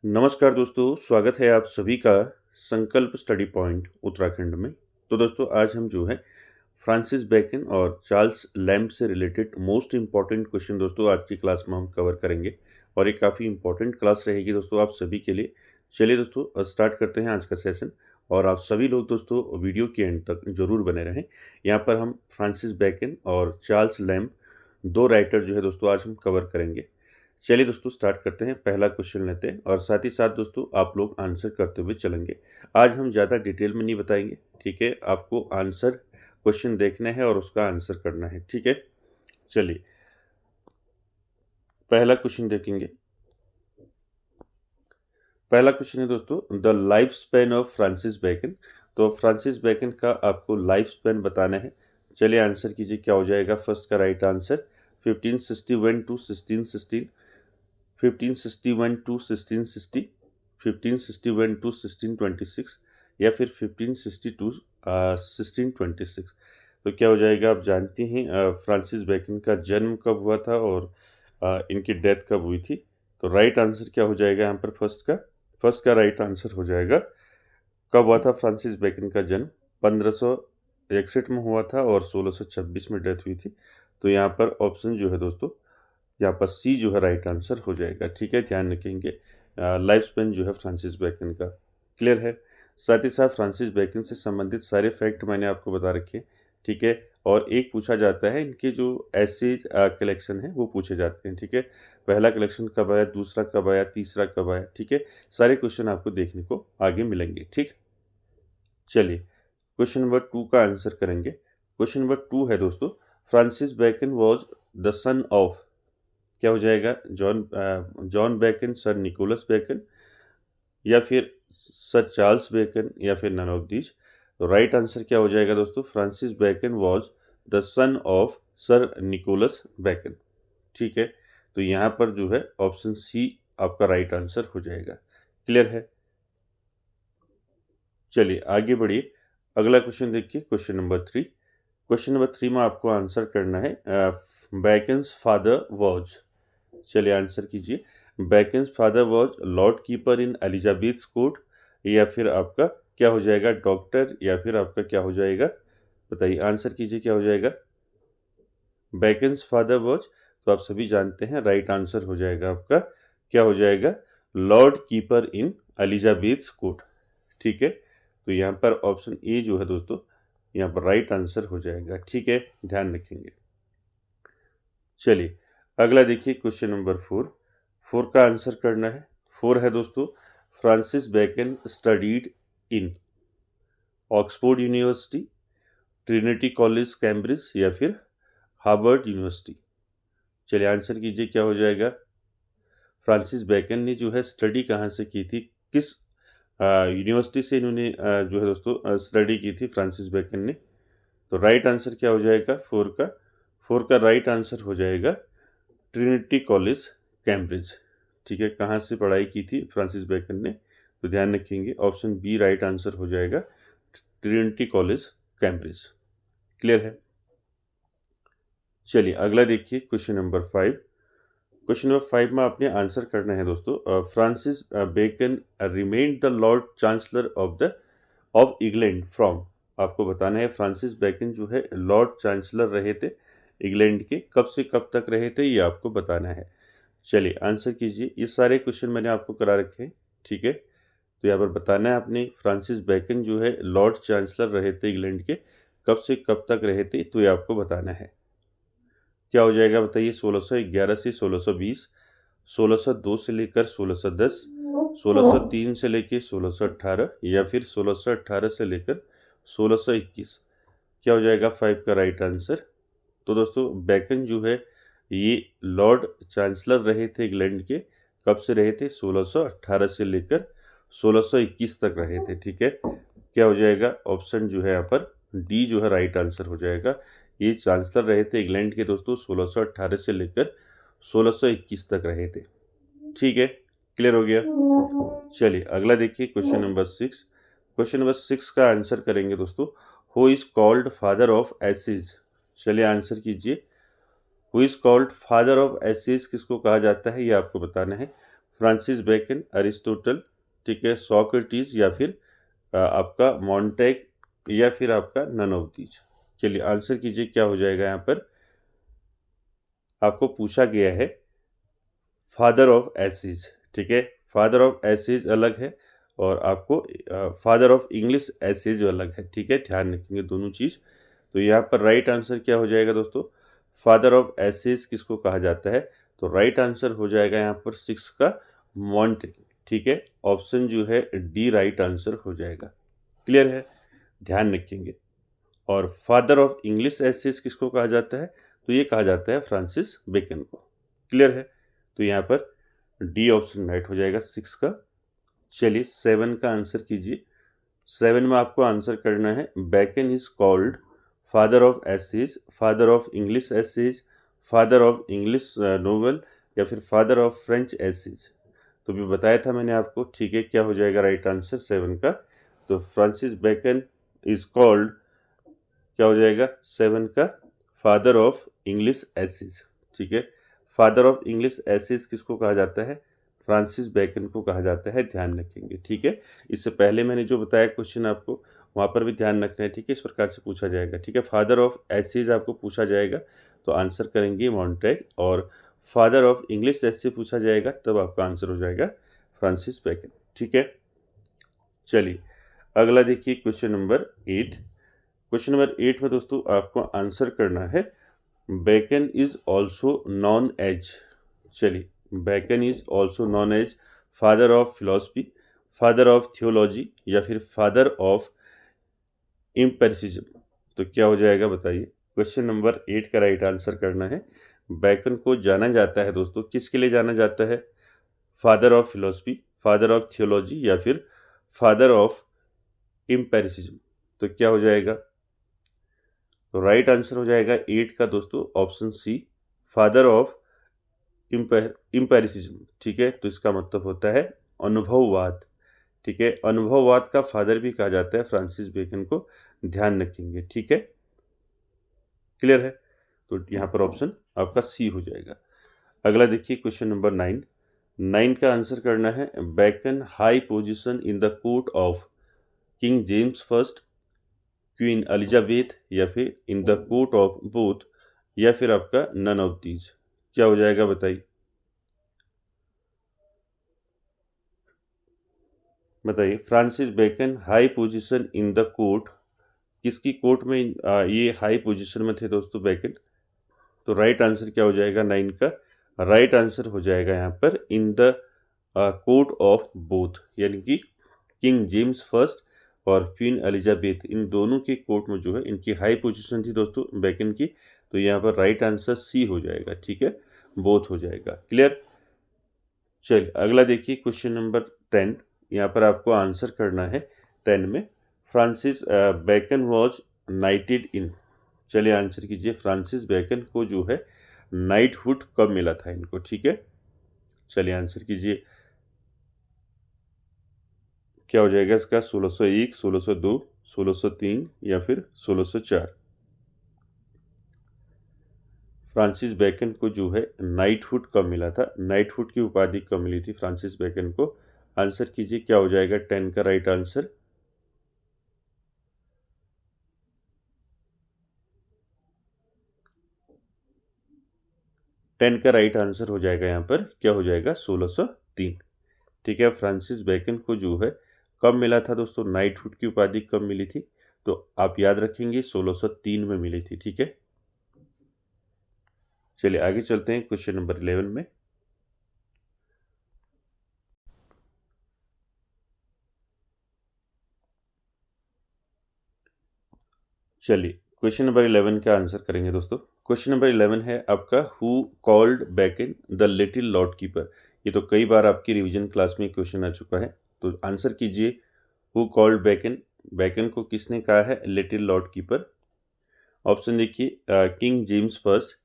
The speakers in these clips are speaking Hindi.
नमस्कार दोस्तों, स्वागत है आप सभी का संकल्प स्टडी पॉइंट उत्तराखंड में। तो दोस्तों आज हम जो है फ्रांसिस बेकन और चार्ल्स लैम्ब से रिलेटेड मोस्ट इम्पॉर्टेंट क्वेश्चन दोस्तों आज की क्लास में हम कवर करेंगे और ये काफ़ी इम्पॉर्टेंट क्लास रहेगी दोस्तों आप सभी के लिए। चलिए दोस्तों स्टार्ट करते हैं आज का सेशन और आप सभी लोग दोस्तों वीडियो के एंड तक जरूर बने रहें। यहाँ पर हम फ्रांसिस बेकन और चार्ल्स लैम्ब दो राइटर जो है दोस्तों आज हम कवर करेंगे। चलिए दोस्तों स्टार्ट करते हैं, पहला क्वेश्चन लेते हैं और साथ ही साथ दोस्तों आप लोग आंसर करते हुए चलेंगे। आज हम ज़्यादा डिटेल में नहीं बताएंगे, ठीक है। आपको आंसर क्वेश्चन देखना है और उसका आंसर करना है, ठीक है। चलिए पहला क्वेश्चन देखेंगे। पहला क्वेश्चन है दोस्तों, the life span of Francis Bacon. तो फ्रांसिस बेकन का आपको लाइफ स्पैन बताना है। चलिए आंसर कीजिए, क्या हो जाएगा फर्स्ट का right answer 1561 to 1616, 1561 to 1660, 1561 to 1626 या फिर 1560 टू 1626। तो क्या हो जाएगा, आप जानती हैं फ्रांसिस बेकन का जन्म कब हुआ था और इनकी डेथ कब हुई थी। तो राइट आंसर क्या हो जाएगा यहाँ पर फर्स्ट का राइट आंसर हो जाएगा, कब हुआ था फ्रांसिस बेकन का जन्म 1561 में हुआ था और 1626 में डेथ हुई थी। तो यहाँ पर ऑप्शन जो है दोस्तों, यहाँ पर सी जो है राइट आंसर हो जाएगा, ठीक है। ध्यान रखेंगे लाइफ स्पेन जो है फ्रांसिस बेकन का क्लियर है। साथ ही साथ फ्रांसिस बेकन से संबंधित सारे फैक्ट मैंने आपको बता रखे हैं, ठीक है। और एक पूछा जाता है, इनके जो एसेज कलेक्शन है वो पूछे जाते हैं, ठीक है। पहला कलेक्शन कब आया, दूसरा कब आया, तीसरा कब आया, ठीक है। सारे क्वेश्चन आपको देखने को आगे मिलेंगे, ठीक। चलिए क्वेश्चन नंबर 2 का आंसर करेंगे। क्वेश्चन नंबर 2 है दोस्तों, Francis Bacon was the son of, क्या हो जाएगा, John Bacon, sir Nicholas Bacon या फिर सर चार्ल्स बेकन या फिर नन ऑफ दीज। तो राइट आंसर क्या हो जाएगा दोस्तों, Francis Bacon was the son of sir Nicholas Bacon, ठीक है। तो यहाँ पर जो है ऑप्शन सी आपका राइट आंसर हो जाएगा, क्लियर है। चलिए आगे बढ़िए, अगला क्वेश्चन देखिए, क्वेश्चन नंबर 3। क्वेश्चन नंबर 3 में आपको आंसर करना है बेकन्स फादर वॉज। चलिए आंसर कीजिए, beckons father was Lord keeper in Elizabeth court या फिर आपका क्या हो जाएगा, डॉक्टर या फिर आपका क्या हो जाएगा, बताइए आंसर कीजिए क्या हो जाएगा। बेकन्स फादर वॉज, तो आप सभी जानते हैं राइट आंसर हो जाएगा आपका क्या हो जाएगा, लॉर्ड कीपर इन एलिजाबेथ कोर्ट, ठीक है। तो यहाँ पर ऑप्शन ए जो है दोस्तों, यहाँ पर राइट आंसर हो जाएगा, ठीक है। ध्यान रखेंगे। चलिए अगला देखिए, क्वेश्चन नंबर 4 का आंसर करना है। 4 है दोस्तों, Francis Bacon studied in Oxford University, Trinity College Cambridge या फिर हार्वर्ड यूनिवर्सिटी। चलिए आंसर कीजिए क्या हो जाएगा, फ्रांसिस बेकन ने जो है स्टडी कहाँ से की थी, किस यूनिवर्सिटी से इन्होंने जो है दोस्तों स्टडी की थी फ्रांसिस बेकन ने। तो राइट आंसर क्या हो जाएगा, 4 का राइट आंसर हो जाएगा ट्रिनिटी कॉलेज कैम्ब्रिज, ठीक है। कहाँ से पढ़ाई की थी फ्रांसिस बेकन ने, तो ध्यान रखेंगे ऑप्शन बी राइट आंसर हो जाएगा ट्रिनिटी कॉलेज कैम्ब्रिज, क्लियर है। चलिए अगला देखिए, क्वेश्चन नंबर 5। क्वेश्चन नंबर 5 में आपने आंसर करना है दोस्तों, Francis Bacon remained the lord chancellor of England from. आपको बताना है फ्रांसिस बेकन जो है लॉर्ड चांसलर रहे थे इंग्लैंड के, कब से कब तक रहे थे ये आपको बताना है। चलिए आंसर कीजिए, ये सारे क्वेश्चन मैंने आपको करा रखे हैं, ठीक है। तो यहाँ पर बताना है आपने फ्रांसिस बेकन जो है लॉर्ड चांसलर रहे थे इंग्लैंड के, कब से कब तक रहे थे, तो ये आपको बताना है। क्या हो जाएगा बताइए, 1611 से 1620, 1602 से लेकर 1610, 1603 से लेकर 1618 या फिर 1618 से लेकर 1621। क्या हो जाएगा 5 का राइट आंसर। तो दोस्तों बेकन जो है ये लॉर्ड चांसलर रहे थे इंग्लैंड के, कब से रहे थे, 1618 से लेकर 1621 तक रहे थे, ठीक है। क्या हो जाएगा ऑप्शन जो है यहाँ पर डी जो है राइट आंसर हो जाएगा। ये चांसलर रहे थे इंग्लैंड के दोस्तों 1618 से लेकर 1621 तक रहे थे, ठीक है। क्लियर हो गया। चलिए अगला देखिए, क्वेश्चन नंबर 6। क्वेश्चन नंबर 6 का आंसर करेंगे दोस्तों, who is called father of essays. चलिए आंसर कीजिए, who is called father of essays किसको कहा जाता है ये आपको बताना है। फ्रांसिस बेकन, अरिस्टोटल, ठीक है, सोक्रेटिस, या फिर आपका मॉन्टेग, या फिर आपका नन ऑफ दीज। चलिए आंसर कीजिए क्या हो जाएगा। यहाँ पर आपको पूछा गया है फादर ऑफ एसिज, ठीक है, फादर ऑफ एसिज अलग है और आपको फादर ऑफ इंग्लिश एसिज अलग है, ठीक है, ध्यान रखेंगे दोनों चीज़। तो यहाँ पर राइट आंसर क्या हो जाएगा दोस्तों, फादर ऑफ एसिज किसको कहा जाता है, तो राइट आंसर हो जाएगा यहाँ पर 6 का मॉन्टेग, ठीक है, ऑप्शन जो है डी राइट आंसर हो जाएगा। क्लियर है, ध्यान रखेंगे। और फादर ऑफ इंग्लिश एसिज किसको कहा जाता है, तो ये कहा जाता है फ्रांसिस बेकन को। क्लियर है, तो यहाँ पर डी ऑप्शन राइट हो जाएगा 6 का। चलिए 7 का आंसर कीजिए। 7 में आपको आंसर करना है Bacon is called father of essays, father of English essays, father of English novel, या फिर फादर ऑफ फ्रेंच एसिज। तो भी बताया था मैंने आपको, ठीक है, क्या हो जाएगा राइट आंसर 7 का, तो फ्रांसिस बेकन इज कॉल्ड क्या हो जाएगा 7 का फादर ऑफ इंग्लिश एसिज, ठीक है। फादर ऑफ इंग्लिश एसिज किसको कहा जाता है, फ्रांसिस बेकन को कहा जाता है, ध्यान रखेंगे, ठीक है। इससे पहले मैंने जो बताया क्वेश्चन आपको, वहाँ पर भी ध्यान रखना है, ठीक है, इस प्रकार से पूछा जाएगा, ठीक है। फादर ऑफ एसिज आपको पूछा जाएगा तो आंसर करेंगे मॉन्टेग, और फादर ऑफ इंग्लिश एसिज पूछा जाएगा तब आपका आंसर हो जाएगा फ्रांसिस बेकन, ठीक है। चलिए अगला देखिए क्वेश्चन नंबर 8। क्वेश्चन नंबर 8 में दोस्तों आपको आंसर करना है Bacon is also known as, चलिए, Bacon is also known as father of philosophy, father of theology, या फिर फादर ऑफ एम्पिरिसिज्म। तो क्या हो जाएगा बताइए। क्वेश्चन नंबर 8 का राइट आंसर करना है बेकन को जाना जाता है दोस्तों, किसके लिए जाना जाता है, father of philosophy, father of theology, या फिर फादर ऑफ एम्पिरिसिज्म। तो क्या हो जाएगा, तो राइट आंसर हो जाएगा 8 का दोस्तों option C, father of empiricism, ठीक है। तो इसका मतलब होता है अनुभववाद, ठीक है, अनुभववाद का फादर भी कहा जाता है फ्रांसिस बेकन को, ध्यान रखेंगे, ठीक है। क्लियर है, तो यहाँ पर ऑप्शन आपका सी हो जाएगा। अगला देखिए क्वेश्चन नंबर 9। 9 का आंसर करना है Bacon high position in the court of King James first, Queen Elizabeth, या फिर in the court of both, या फिर आपका नन ऑफ दीज। क्या हो जाएगा बताइए, बताइए। Francis Bacon high position in the court, किसकी कोर्ट में ये हाई पोजीशन में थे दोस्तों बेकन, तो राइट आंसर क्या हो जाएगा 9 का, राइट आंसर हो जाएगा यहाँ पर इन द कोर्ट ऑफ बोथ, यानी कि किंग जेम्स फर्स्ट और क्वीन एलिजाबेथ, इन दोनों के कोर्ट में जो है इनकी हाई पोजीशन थी दोस्तों बेकन की। तो यहाँ पर राइट आंसर सी हो जाएगा, ठीक है, बोथ हो जाएगा। क्लियर, चलिए अगला देखिए क्वेश्चन नंबर 10। यहाँ पर आपको आंसर करना है 10 में फ्रांसिस बेकन वॉज नाइटेड इन, चलिए आंसर कीजिए। फ्रांसिस बेकन को जो है नाइटहुड कब मिला था इनको, ठीक है, चलिए आंसर कीजिए। क्या हो जाएगा इसका 1601, 1602, 1603, या फिर 1604। फ्रांसिस बेकन को जो है नाइटहुड कब मिला था, नाइटहुड की उपाधि कब मिली थी फ्रांसिस बेकन को, आंसर कीजिए। क्या हो जाएगा 10 का राइट आंसर, का राइट आंसर हो जाएगा यहाँ पर क्या हो जाएगा 1603, ठीक है। फ्रांसिस बेकन को जो है कब मिला था दोस्तों, नाइटहुड की उपाधि कब मिली थी, तो आप याद रखेंगे 1603 में मिली थी, ठीक है। चलिए आगे चलते हैं क्वेश्चन नंबर 11 में। चलिए क्वेश्चन नंबर 11 का आंसर करेंगे दोस्तों। क्वेश्चन नंबर 11 है आपका who called Bacon the little lord keeper. ये तो कई बार आपकी रिवीजन क्लास में क्वेश्चन आ चुका है, तो आंसर कीजिए हु कॉल्ड बेकन, बेकन को किसने कहा है लिटिल लॉर्ड कीपर। ऑप्शन देखिए King James first,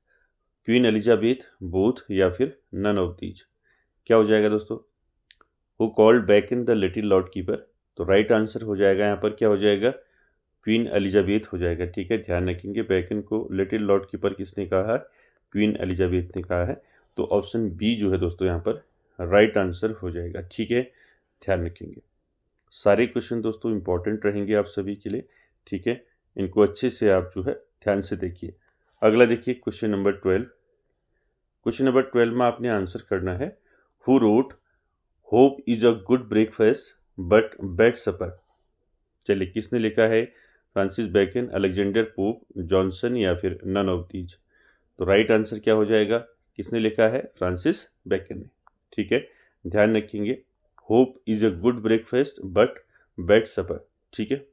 Queen Elizabeth, both, या फिर नन ऑफ दीज। क्या हो जाएगा दोस्तों, who called Bacon the little lord keeper, तो राइट आंसर हो जाएगा यहाँ पर क्या हो जाएगा क्वीन एलिजाबेथ हो जाएगा, ठीक है, ध्यान रखेंगे। बेकन को लिटिल लॉर्ड कीपर किसने कहा है, क्वीन एलिजाबेथ ने कहा है। तो ऑप्शन बी जो है दोस्तों यहाँ पर राइट आंसर हो जाएगा। ठीक है, ध्यान रखेंगे। सारे क्वेश्चन दोस्तों इंपॉर्टेंट रहेंगे आप सभी के लिए। ठीक है, इनको अच्छे से आप जो है ध्यान से देखिए। अगला देखिए क्वेश्चन नंबर 12। क्वेश्चन नंबर 12 में आपने आंसर करना है, who wrote hope is a good breakfast but bad supper. चलिए, किसने लिखा है? Francis Bacon, Alexander Pope, Johnson या फिर नन ऑफ दीज। तो राइट आंसर क्या हो जाएगा? किसने लिखा है? फ्रांसिस बेकन ने। ठीक है, ध्यान रखेंगे। Hope is a good breakfast but bad supper. ठीक है,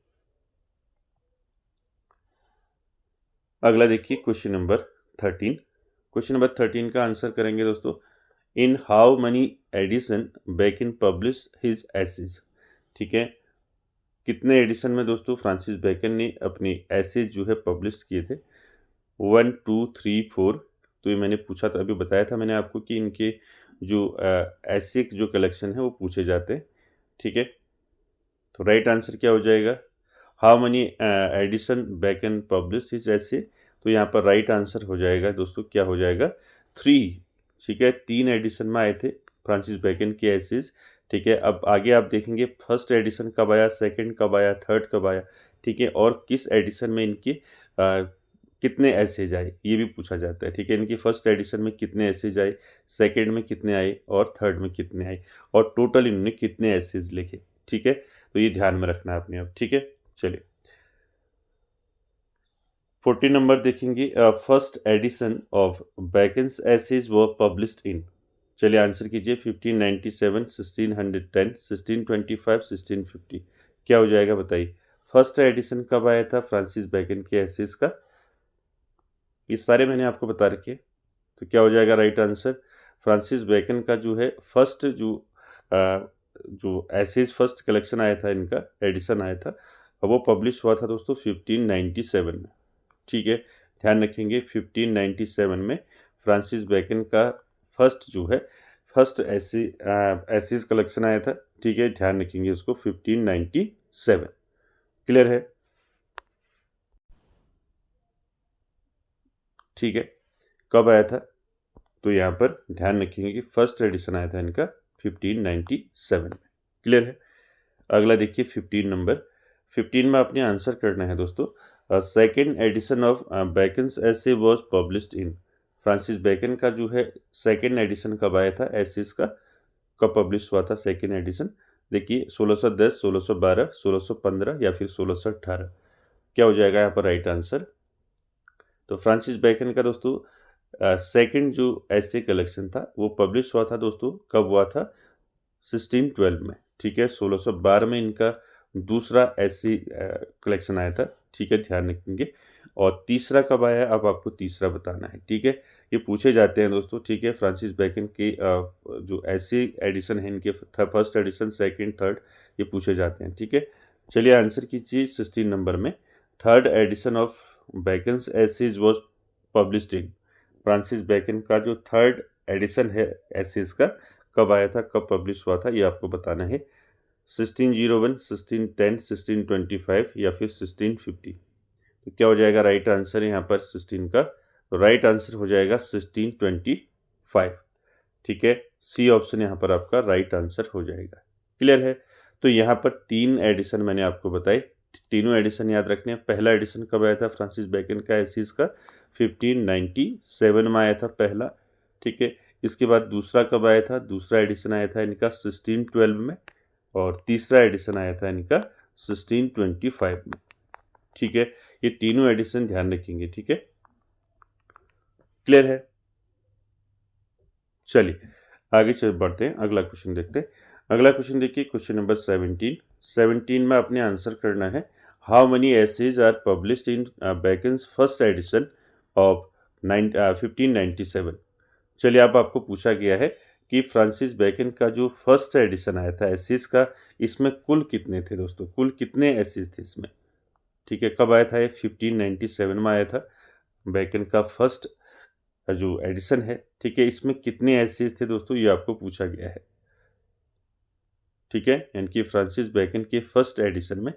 अगला देखिए क्वेश्चन नंबर 13। क्वेश्चन नंबर 13 का आंसर करेंगे दोस्तों, in how many edition Bacon publish his essays. ठीक है, कितने एडिशन में दोस्तों फ्रांसिस बेकन ने अपनी एसेज जो है पब्लिश किए थे? 1, 2, 3, 4। तो ये मैंने पूछा था, अभी बताया था मैंने आपको कि इनके जो ऐसे जो कलेक्शन है वो पूछे जाते हैं। ठीक है, तो राइट आंसर क्या हो जाएगा? How many edition Bacon publish his ऐसे। तो यहाँ पर राइट आंसर हो जाएगा दोस्तों, क्या हो जाएगा? 3। ठीक है, 3 एडिशन में आए थे फ्रांसिस बेकन के ऐसेज। ठीक है, अब आगे आप देखेंगे फर्स्ट एडिशन कब आया, सेकंड कब आया, थर्ड कब आया। ठीक है, और किस एडिशन में इनके कितने ऐसेज आए ये भी पूछा जाता है। ठीक है, इनकी फर्स्ट एडिशन में कितने ऐसेज आए, सेकंड में कितने आए और थर्ड में कितने आए, और टोटल इन्होंने कितने ऐसेज लिखे। ठीक है, तो ये ध्यान में रखना है आपने अब। ठीक है, चलिए 14 नंबर देखेंगे, first edition of Bacon's essays were published in. चलिए आंसर कीजिए, 1597, 1610, 1625, 1650। क्या हो जाएगा बताइए? फर्स्ट एडिशन कब आया था फ्रांसिस बेकन के एसेज का? ये सारे मैंने आपको बता रखे। तो क्या हो जाएगा राइट आंसर? फ्रांसिस बेकन का जो है फर्स्ट जो एसेज फर्स्ट कलेक्शन आया था, इनका एडिशन आया था, वो पब्लिश हुआ था दोस्तों 1597 में। ठीक है, ध्यान रखेंगे 1597 में फ्रांसिस बेकन का फर्स्ट जो है फर्स्ट एसेज कलेक्शन आया था। ठीक है, ध्यान रखेंगे इसको 1597। क्लियर है? ठीक है, कब आया था? तो यहाँ पर ध्यान रखेंगे कि फर्स्ट एडिशन आया था इनका 1597 में। क्लियर है? अगला देखिए 15 नंबर। 15 में आपने आंसर करना है दोस्तों, second edition of Bacon's essays was published in. Francis Bacon का जो है सेकेंड एडिशन कब आया था एसेज का, कब पब्लिश हुआ था सेकेंड एडिशन? देखिए 1610, 1612, 1615 या फिर 1618। क्या हो जाएगा यहाँ पर राइट आंसर? तो फ्रांसिस बेकन का दोस्तों सेकंड जो ऐसे कलेक्शन था वो पब्लिश हुआ था दोस्तों, कब हुआ था? 1612 में। ठीक है, 1612 में इनका दूसरा ऐसी कलेक्शन आया था। ठीक है, ध्यान रखेंगे। और तीसरा कब आया, अब आपको तीसरा बताना है। ठीक है, ये पूछे जाते हैं दोस्तों। ठीक है, फ्रांसिस बेकन के जो ऐसे एडिशन है इनके फर्स्ट एडिशन, सेकंड, थर्ड, ये पूछे जाते हैं। ठीक है, चलिए आंसर कीजिए 16 नंबर में। Third edition of Bacon's essays was published in. Francis Bacon का जो थर्ड एडिशन है एसेज का, कब आया था, कब पब्लिश हुआ था, ये आपको बताना है। 1601, 1610, 1625 या फिर 1650। तो क्या हो जाएगा राइट आंसर यहाँ पर 16 का? तो राइट आंसर हो जाएगा 1625। ठीक है, सी ऑप्शन यहाँ पर आपका राइट आंसर हो जाएगा। क्लियर है? तो यहाँ पर 3 एडिशन मैंने आपको बताए, तीनों एडिशन याद रखने हैं। पहला एडिशन कब आया था फ्रांसिस बेकन का एसेज का? 1597 में आया था पहला। ठीक है, इसके बाद दूसरा कब आया था? दूसरा एडिशन आया था इनका 1612 में, और तीसरा एडिशन आया था इनका 1625 में। ठीक है, ये तीनों एडिशन ध्यान रखेंगे। ठीक है, क्लियर है? चलिए आगे चल बढ़ते हैं, अगला क्वेश्चन देखते हैं। अगला क्वेश्चन देखिए, क्वेश्चन नंबर 17 में आपने आंसर करना है, how many essays are published in Bacon's first edition of 1597। चलिए, अब आपको पूछा गया है कि फ्रांसिस बेकन का जो फर्स्ट एडिशन आया था एसेज का, इसमें कुल कितने थे दोस्तों, कुल कितने एसेज थे इसमें? ठीक है, कब आया था ये? 1597 में आया था बेकन का फर्स्ट जो एडिशन है। ठीक है, इसमें कितने एसेज थे दोस्तों, ये आपको पूछा गया है। ठीक है, यानी कि फ्रांसिस बेकन के फर्स्ट एडिशन में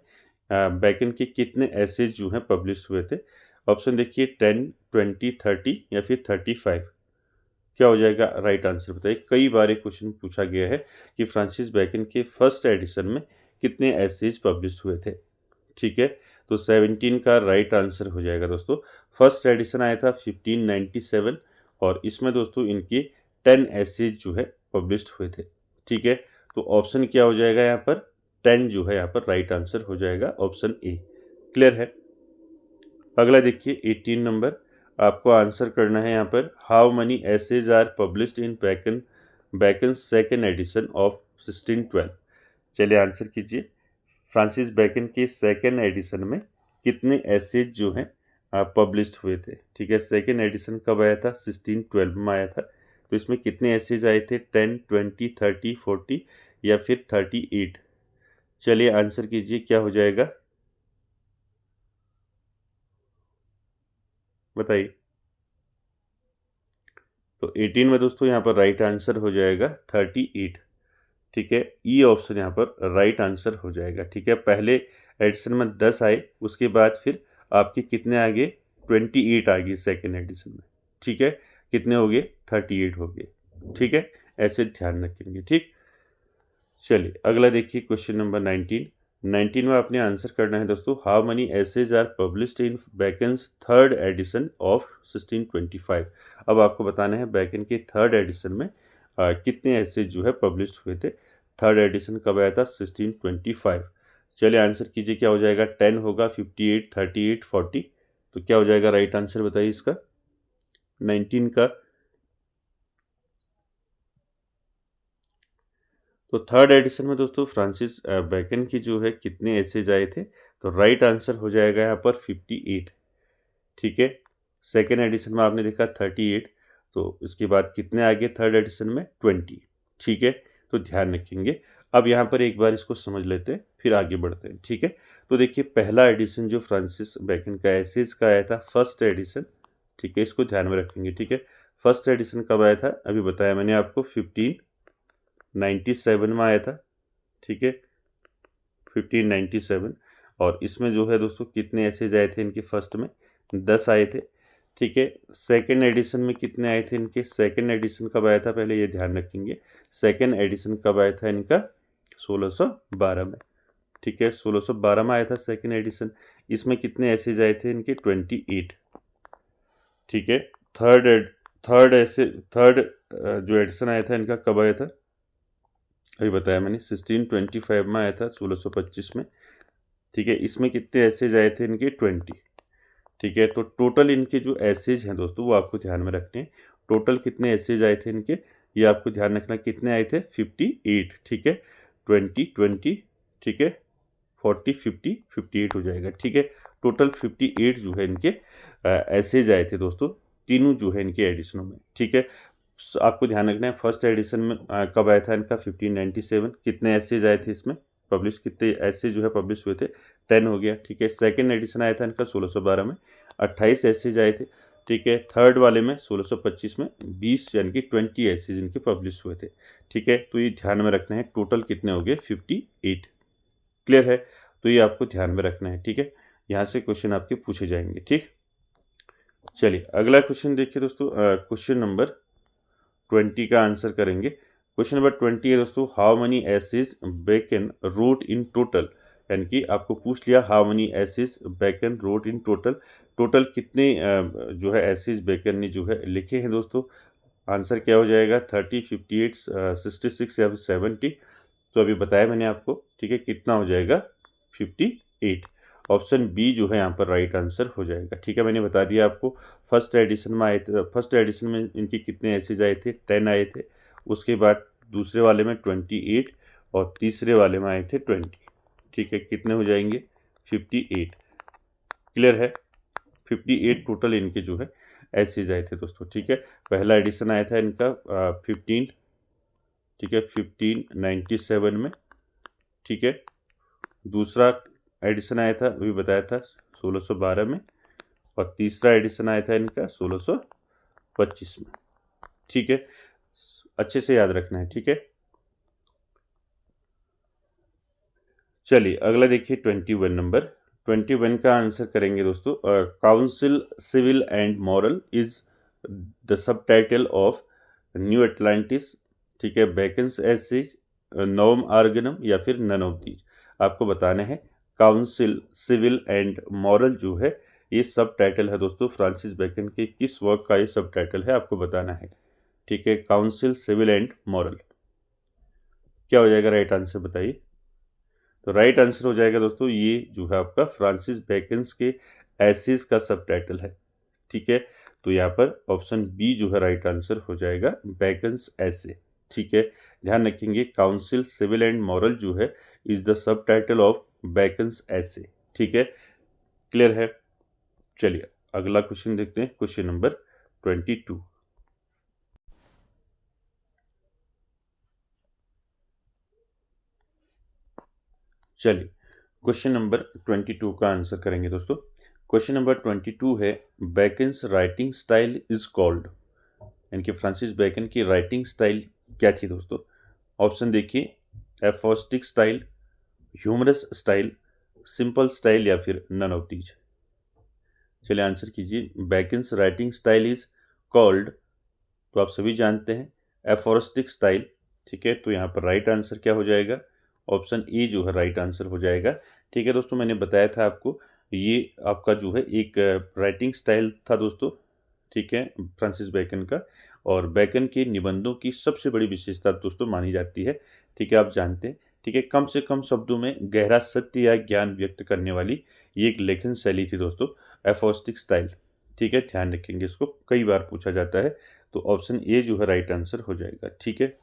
बेकन के कितने एसेज जो हैं पब्लिश हुए थे? ऑप्शन देखिए 10, 20, 30 या फिर 35। क्या हो जाएगा राइट आंसर बताइए। कई बार एक क्वेश्चन पूछा गया है कि फ्रांसिस बैकन के फर्स्ट एडिशन में कितने एसेज पब्लिश हुए थे। ठीक है, तो 17 का राइट आंसर हो जाएगा दोस्तों। फर्स्ट एडिशन आया था 1597 और इसमें दोस्तों इनकी 10 एसेज जो है पब्लिश्ड हुए थे। ठीक है, तो ऑप्शन क्या हो जाएगा यहाँ पर 10 जो है यहाँ पर राइट आंसर हो जाएगा ऑप्शन ए। क्लियर है। अगला देखिए 18 नंबर, आपको आंसर करना है यहाँ पर how many essays are published in Bacon second edition of 1612। चलिए आंसर कीजिए। फ्रांसिस बैकन के सेकेंड एडिशन में कितने एसेज जो हैं पब्लिश्ड हुए थे। ठीक है, सेकेंड एडिशन कब आया था 1612 में आया था। तो इसमें कितने एसेज आए थे 10, 20, 30, 40 या फिर 38। चलिए आंसर कीजिए क्या हो जाएगा बताइए। तो 18 में दोस्तों यहाँ पर राइट आंसर हो जाएगा 38। ठीक है, ई ऑप्शन यहाँ पर राइट आंसर हो जाएगा। ठीक है, पहले एडिशन में 10 आए, उसके बाद फिर आपके कितने आ गए 28 आ गए सेकेंड एडिशन में। ठीक है, कितने हो गए 38 हो गए। ठीक है, ऐसे ध्यान रखेंगे। ठीक, चलिए अगला देखिए क्वेश्चन नंबर 19 में आपने आंसर करना है दोस्तों how many essays are published in Bacon's third edition of 1625। अब आपको बताना है बैकन के थर्ड एडिशन में कितने एसेज जो है पब्लिश्ड हुए थे। थर्ड एडिशन कब आया था 1625। चलिए आंसर कीजिए क्या हो जाएगा 10 होगा 58 38 40। तो क्या हो जाएगा राइट आंसर बताइए इसका 19 का। तो थर्ड एडिशन में दोस्तों फ्रांसिस बैकन की जो है कितने एसेज आए थे। तो राइट आंसर हो जाएगा यहाँ पर 58। ठीक है, सेकेंड एडिशन में आपने देखा 38, तो इसके बाद कितने आगे थर्ड एडिशन में 20। ठीक है, तो ध्यान रखेंगे। अब यहाँ पर एक बार इसको समझ लेते हैं फिर आगे बढ़ते हैं। ठीक है, तो देखिए पहला एडिशन जो फ्रांसिस बैकन का एसेज का आया था फर्स्ट एडिशन। ठीक है, इसको ध्यान में रखेंगे। ठीक है, फर्स्ट एडिशन कब आया था अभी बताया मैंने आपको 1597 में आया था। ठीक है, 1597 और इसमें जो है दोस्तों कितने एसेज आए थे इनके फर्स्ट में 10 आए थे। ठीक है, सेकेंड एडिशन में कितने आए थे इनके। सेकेंड एडिशन कब आया था पहले ये ध्यान रखेंगे। सेकेंड एडिशन कब आया था इनका 1612 में। ठीक है, 1612 में आया था सेकेंड एडिशन। इसमें कितने एसेज आए थे इनके 28। ठीक है, थर्ड जो एडिशन आया था इनका कब आया था अभी बताया मैंने 1625 में आया था 1625 में। ठीक है, इसमें कितने एसेज आए थे इनके 20। ठीक है, तो टोटल इनके जो एसेज हैं दोस्तों वो आपको ध्यान में रखने हैं। टोटल कितने एसेज आए थे इनके ये आपको ध्यान रखना कितने आए थे 58। ठीक है, 20 20 ठीक है 40 50 58 हो जाएगा। ठीक है, टोटल 58 जो है इनके एसेज आए थे दोस्तों तीनों जो है इनके एडिशनों में। ठीक है, आपको ध्यान रखना है फर्स्ट एडिशन में कब आया था इनका 1597। कितने एसेज आए थे इसमें पब्लिश कितने ऐसे जो है पब्लिश हुए थे 10 हो गया। ठीक है, सेकंड एडिशन आया था इनका 1612 में 28 एसेज आए थे। ठीक है, थर्ड वाले में 1625 में 20 यानी कि 20 एसेज इनके पब्लिश हुए थे। ठीक है, तो ये ध्यान में रखना है टोटल कितने हो गए 58। क्लियर है, तो ये आपको ध्यान में रखना है। ठीक है, यहाँ से क्वेश्चन आपके पूछे जाएंगे। ठीक, चलिए अगला क्वेश्चन देखिए दोस्तों क्वेश्चन नंबर 20 का आंसर करेंगे। क्वेश्चन नंबर 20 है दोस्तों how many essays Bacon wrote in total. यानी कि आपको पूछ लिया how many essays Bacon wrote in total. Total कितने जो है एसेज बैकन ने जो है लिखे हैं दोस्तों। आंसर क्या हो जाएगा 30 58 66 या 70। तो अभी बताया मैंने आपको। ठीक है, कितना हो जाएगा 58। ऑप्शन बी जो है यहाँ पर राइट आंसर हो जाएगा। ठीक है, मैंने बता दिया आपको फर्स्ट एडिशन में आए थे। फर्स्ट एडिशन में इनके कितने एसेज आए थे 10 आए थे। उसके बाद दूसरे वाले में 28 और तीसरे वाले में आए थे 20। ठीक है, कितने हो जाएंगे 58। क्लियर है, 58 टोटल इनके जो है एसेज आए थे दोस्तों। ठीक है, पहला एडिशन आया था इनका 15 ठीक है 1597 में। ठीक है, दूसरा एडिशन आया था अभी बताया था 1612 में और तीसरा एडिशन आया था इनका 1625 में। ठीक है, अच्छे से याद रखना है। ठीक है, चलिए अगला देखिए 21 नंबर। 21 का आंसर करेंगे दोस्तों council civil and moral is the subtitle of New Atlantis, ठीक है, बेकन्स एसेज, नोम आर्गनम या फिर नन ऑफ दीज। आपको बताना है काउंसिल सिविल एंड मॉरल जो है ये सब टाइटल है दोस्तों फ्रांसिस बेकन के किस वर्क का ये सब टाइटल है आपको बताना है, ठीक है। काउंसिल सिविल एंड मॉरल, क्या हो जाएगा राइट आंसर बताइए। तो राइट आंसर हो जाएगा दोस्तों ये जो है आपका फ्रांसिस बेकन्स के एसेज का सब टाइटल है, ठीक है। तो यहाँ पर ऑप्शन बी जो है राइट आंसर हो जाएगा बेकन्स एसे, ठीक है। ध्यान रखेंगे काउंसिल सिविल एंड मॉरल जो है is the subtitle of Bacon's essay, ठीक है। क्लियर है। चलिए अगला क्वेश्चन देखते हैं, क्वेश्चन नंबर 22। चलिए क्वेश्चन नंबर 22 का आंसर करेंगे दोस्तों। क्वेश्चन नंबर 22 है Bacon's writing style is called, यानी कि फ्रांसिस बेकन की राइटिंग स्टाइल क्या थी दोस्तों। ऑप्शन देखिए, aphoristic style, humorous style, simple style या फिर नन ऑफ दीज। चलिए आंसर कीजिए। Bacon's writing style is called, तो आप सभी जानते हैं एफोरिस्टिक स्टाइल, ठीक है। तो यहाँ पर राइट आंसर क्या हो जाएगा, ऑप्शन ए जो है राइट आंसर हो जाएगा, ठीक है दोस्तों। मैंने बताया था आपको ये आपका जो है एक राइटिंग स्टाइल था दोस्तों, ठीक है, फ्रांसिस बेकन का। और बेकन के निबंधों की सबसे बड़ी विशेषता दोस्तों मानी जाती है, ठीक है, आप जानते हैं, ठीक है, कम से कम शब्दों में गहरा सत्य या ज्ञान व्यक्त करने वाली ये एक लेखन शैली थी दोस्तों, एफोस्टिक स्टाइल, ठीक है। ध्यान रखेंगे, इसको कई बार पूछा जाता है। तो ऑप्शन ए जो है राइट आंसर हो जाएगा, ठीक है।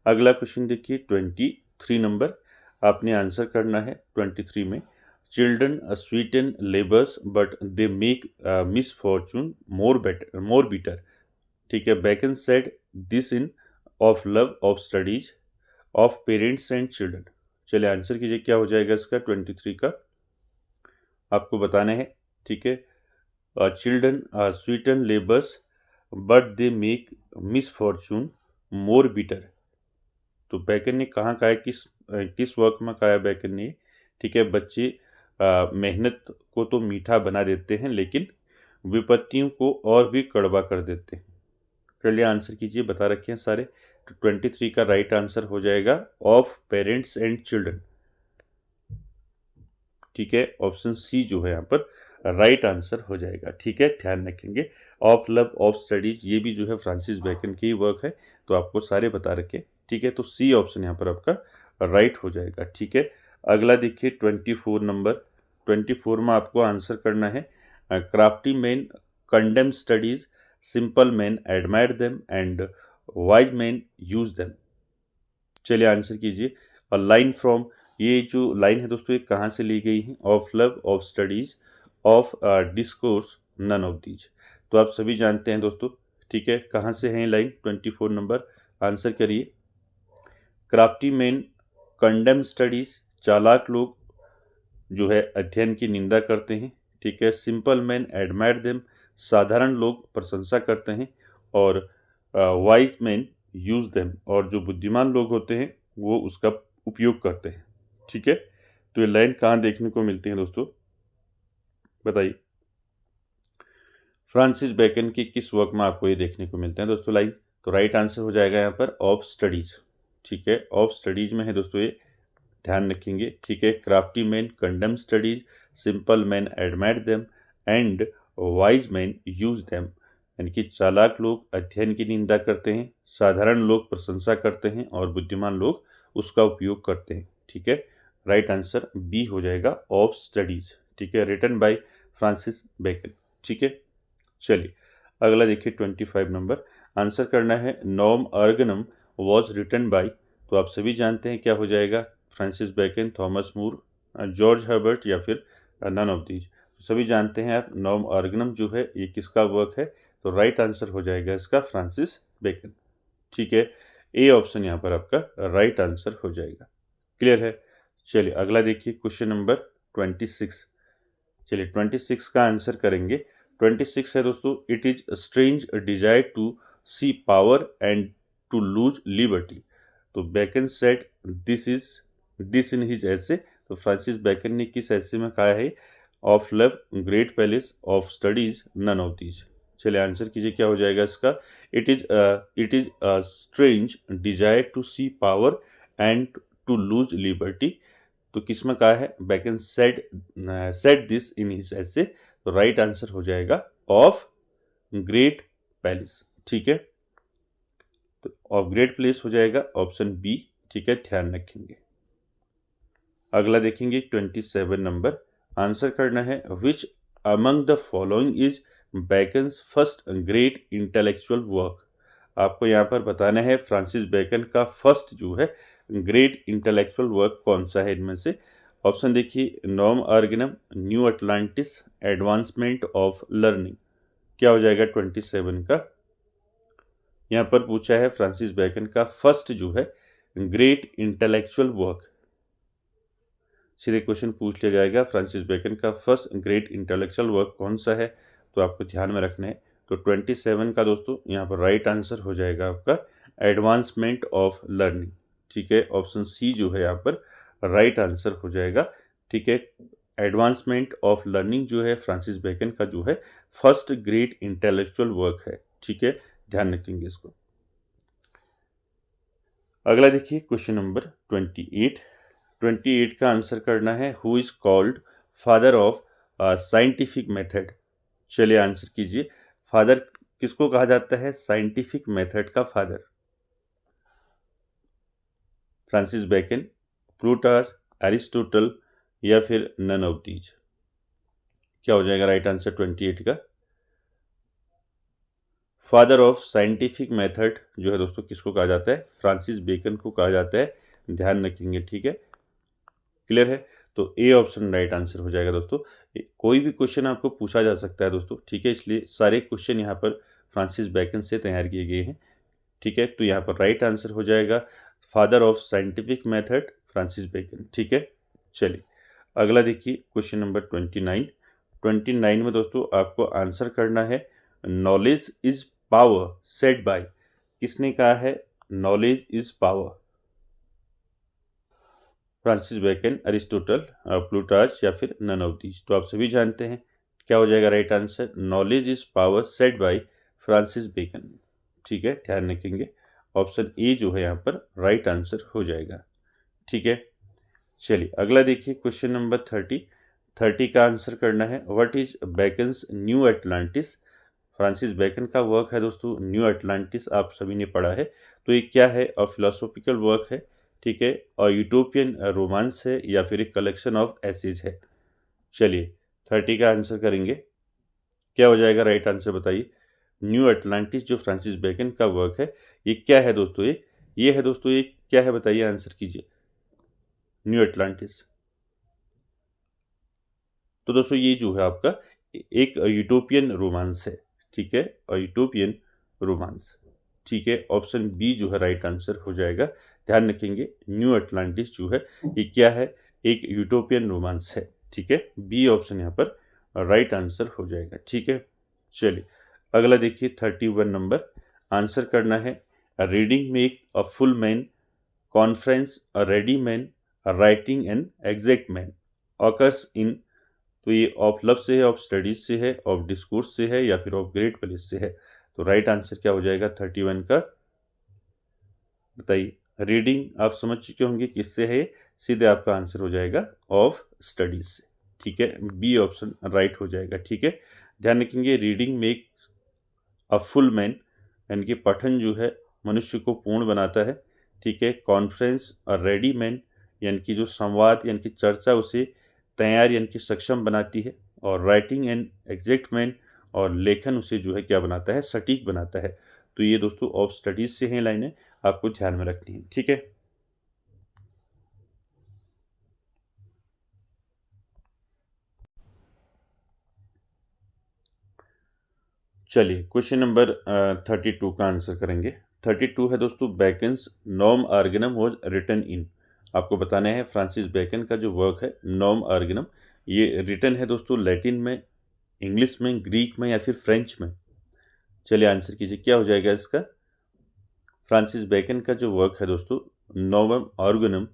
अगला क्वेश्चन देखिए 23 नंबर, आपने आंसर करना है 23 में। Children sweeten labours but they make misfortune more bitter, ठीक है। Bacon said this in of love of studies of parents and children. चलिए आंसर कीजिए क्या हो जाएगा इसका 23 का, आपको बताना है, ठीक है। Children sweeten labours but they make misfortune more bitter. तो बेकन ने कहाँ कहा है, किस वर्क में कहा है बेकन ने, ठीक है। बच्चे मेहनत को तो मीठा बना देते हैं लेकिन विपत्तियों को और भी कड़वा कर देते हैं। चलिए आंसर कीजिए, बता रखे हैं सारे। तो 23 का राइट आंसर हो जाएगा ऑफ पेरेंट्स एंड चिल्ड्रन, ठीक है। ऑप्शन सी जो है यहाँ पर राइट आंसर हो जाएगा, ठीक है। ध्यान रखेंगे ऑफ लव ऑफ स्टडीज ये भी जो है फ्रांसिस बेकन की वर्क है, तो आपको सारे बता रखे, ठीक है। तो सी ऑप्शन यहाँ पर आपका राइट हो जाएगा, ठीक है। अगला देखिए 24 नंबर, 24 में आपको आंसर करना है crafty man condemn studies, simple man admire them and wise man use them. चलिए आंसर कीजिए। अ लाइन फ्रॉम, ये जो लाइन है दोस्तों ये कहाँ से ली गई है, of love of studies of discourse none of these. तो आप सभी जानते हैं दोस्तों, ठीक है, कहाँ से है लाइन 24 नंबर, आंसर करिए। क्राफ्टी मैन कंडेम स्टडीज, चालाक लोग जो है अध्ययन की निंदा करते हैं, ठीक है। सिंपल मैन एडमायर देम, साधारण लोग प्रशंसा करते हैं। और वाइज मैन यूज देम, और जो बुद्धिमान लोग होते हैं वो उसका उपयोग करते हैं, ठीक है। तो ये लाइन कहाँ देखने को मिलती है दोस्तों बताइए। फ्रांसिस बेकन की किस वर्क में आपको ये देखने को मिलते हैं दोस्तों लाइन। तो राइट आंसर हो जाएगा यहाँ पर ऑफ स्टडीज, ठीक है। ऑफ स्टडीज में है दोस्तों ये, ध्यान रखेंगे, ठीक है। Crafty man condemn studies, simple man admire them and wise man use them, यानी कि चालाक लोग अध्ययन की निंदा करते हैं, साधारण लोग प्रशंसा करते हैं और बुद्धिमान लोग उसका उपयोग करते हैं, ठीक है। राइट आंसर बी हो जाएगा ऑफ स्टडीज, ठीक है, रिटन बाय फ्रांसिस बेकन, ठीक है। चलिए अगला देखिए 25 नंबर, आंसर करना है नॉर्म अर्गनम वॉज रिटन बाय। तो आप सभी जानते हैं क्या हो जाएगा, फ्रांसिस बेकन, थॉमस मूर, जॉर्ज हर्बर्ट या फिर नन ऑफ दीज। सभी जानते हैं आप नॉर्म अर्गनम जो है ये किसका वर्क है, तो राइट आंसर हो जाएगा इसका फ्रांसिस बेकन, ठीक है। ए ऑप्शन यहाँ पर आपका राइट आंसर हो जाएगा, क्लियर है। चलिए अगला देखिए क्वेश्चन नंबर 26। चलिए 26 का आंसर करेंगे। 26 है दोस्तों, it is strange desire to see power and to lose liberty. तो Bacon said this in his ऐसे। तो फ्रांसिस बेकन ने किस ऐसे में कहा है, of love great place of studies none of these. चलिए आंसर कीजिए क्या हो जाएगा इसका। It is a strange desire to see power and to lose liberty. तो किस में कहा है, Bacon said this in his essay. तो राइट आंसर हो जाएगा ऑफ ग्रेट पैलेस। ठीक है, तो ऑफ ग्रेट प्लेस हो जाएगा ऑप्शन बी। ठीक है, ध्यान रखेंगे। अगला देखेंगे 27 नंबर, आंसर करना है which among the following is beckons first great intellectual work. आपको यहाँ पर बताना है फ्रांसिस बेकन का फर्स्ट जो है ग्रेट इंटेलेक्चुअल वर्क कौन सा है इनमें से। ऑप्शन देखिए, नॉर्म Organum, New Atlantis, Advancement of Learning. क्या हो जाएगा 27 का। यहाँ पर पूछा है फ्रांसिस बेकन का फर्स्ट जो है ग्रेट इंटेलेक्चुअल वर्क। सीधे क्वेश्चन पूछ लिया जाएगा फ्रांसिस बेकन का फर्स्ट ग्रेट इंटेलेक्चुअल वर्क कौन सा है, तो आपको ध्यान में रखना है। तो 27 का दोस्तों यहाँ पर राइट आंसर हो जाएगा आपका एडवांसमेंट ऑफ लर्निंग। ठीक है, ऑप्शन सी जो है यहाँ पर राइट आंसर हो जाएगा। ठीक है, एडवांसमेंट ऑफ लर्निंग जो है फ्रांसिस बेकन का जो है फर्स्ट ग्रेट इंटेलेक्चुअल वर्क है। ठीक है, ध्यान रखेंगे इसको। अगला देखिए क्वेश्चन नंबर 28 का आंसर करना है who is called father of scientific method. चलिए आंसर कीजिए, फादर किसको कहा जाता है साइंटिफिक मेथड का फादर। फ्रांसिस बेकन, प्लूटार्च, एरिस्टोटल या फिर नन ऑफ दीज। क्या हो जाएगा राइट आंसर 28 का। फादर ऑफ साइंटिफिक मेथड जो है दोस्तों किसको कहा जाता है, फ्रांसिस बेकन को कहा जाता है। ध्यान रखेंगे। ठीक है, क्लियर है। तो ए ऑप्शन राइट आंसर हो जाएगा दोस्तों। कोई भी क्वेश्चन आपको पूछा जा सकता है दोस्तों। ठीक है, इसलिए सारे क्वेश्चन यहाँ पर फ्रांसिस बेकन से तैयार किए गए हैं। ठीक है, तो यहाँ पर राइट आंसर हो जाएगा father of scientific method Francis Bacon. ठीक है, चलिए अगला देखिए क्वेश्चन नंबर 29 में दोस्तों आपको आंसर करना है knowledge is power said by. किसने कहा है knowledge is power, Francis Bacon, Aristotle, Plutarch या फिर नन ऑफ दीज। तो आप सभी जानते हैं क्या हो जाएगा right answer, knowledge is power said by Francis Bacon. ठीक है, ध्यान रखेंगे ऑप्शन ए जो है यहाँ पर राइट आंसर हो जाएगा। ठीक है, चलिए अगला देखिए क्वेश्चन नंबर 30 का आंसर करना है what is Bacon's New Atlantis. Francis Bacon का वर्क है दोस्तों न्यू अटलांटिस, आप सभी ने पढ़ा है। तो ये क्या है, और फिलोसॉफिकल वर्क है। ठीक है, और यूटोपियन रोमांस है या फिर एक कलेक्शन ऑफ एसेज है। चलिए 30 का आंसर करेंगे, क्या हो जाएगा राइट आंसर बताइए। न्यू अटलांटिस जो फ्रांसिस बेकन का वर्क है ये क्या है दोस्तों, ये है दोस्तों, ये क्या है बताइए, आंसर कीजिए। न्यू अटलांटिस, तो दोस्तों ये जो है आपका एक यूटोपियन रोमांस है। ठीक है, और यूटोपियन रोमांस। ठीक है, ऑप्शन बी जो है राइट आंसर हो जाएगा। ध्यान रखेंगे न्यू अटलांटिस जो है ये क्या है, एक यूटोपियन रोमांस है। ठीक है, बी ऑप्शन यहाँ पर राइट आंसर हो जाएगा। ठीक है, चलिए अगला देखिए 31 नंबर, आंसर करना है reading make a full man, conference a ready man, writing an exact man, occurs in. तो ये ऑफ लव से है, ऑफ स्टडीज से है, ऑफ डिस्कोर्स से है या फिर ऑफ ग्रेट प्लेस से है। तो राइट आंसर क्या हो जाएगा 31 का बताइए। रीडिंग आप समझ चुके होंगे किससे है, सीधे आपका आंसर हो जाएगा ऑफ स्टडीज से। ठीक है, बी ऑप्शन राइट हो जाएगा। ठीक है, ध्यान रखेंगे reading make a full man, यानी कि पठन जो है मनुष्य को पूर्ण बनाता है। ठीक है, कॉन्फ्रेंस और रेडी मैन, यानी कि जो संवाद यानी कि चर्चा उसे तैयार यानी कि सक्षम बनाती है। और राइटिंग एंड एग्जैक्ट मैन, और लेखन उसे जो है क्या बनाता है, सटीक बनाता है। तो ये दोस्तों ऑफ स्टडीज से हैं लाइनें, आपको ध्यान में रखनी है। ठीक है, चलिए क्वेश्चन नंबर 32 का आंसर करेंगे। 32 है दोस्तों बेकन्स नॉर्म आर्गेनम वॉज रिटन इन। आपको बताना है फ्रांसिस बेकन का जो वर्क है नॉर्म आर्गेनम, ये रिटन है दोस्तों लैटिन में, इंग्लिश में, ग्रीक में या फिर फ्रेंच में। चलिए आंसर कीजिए क्या हो जाएगा इसका। फ्रांसिस बेकन का जो वर्क है दोस्तों नॉर्म आर्गेनम,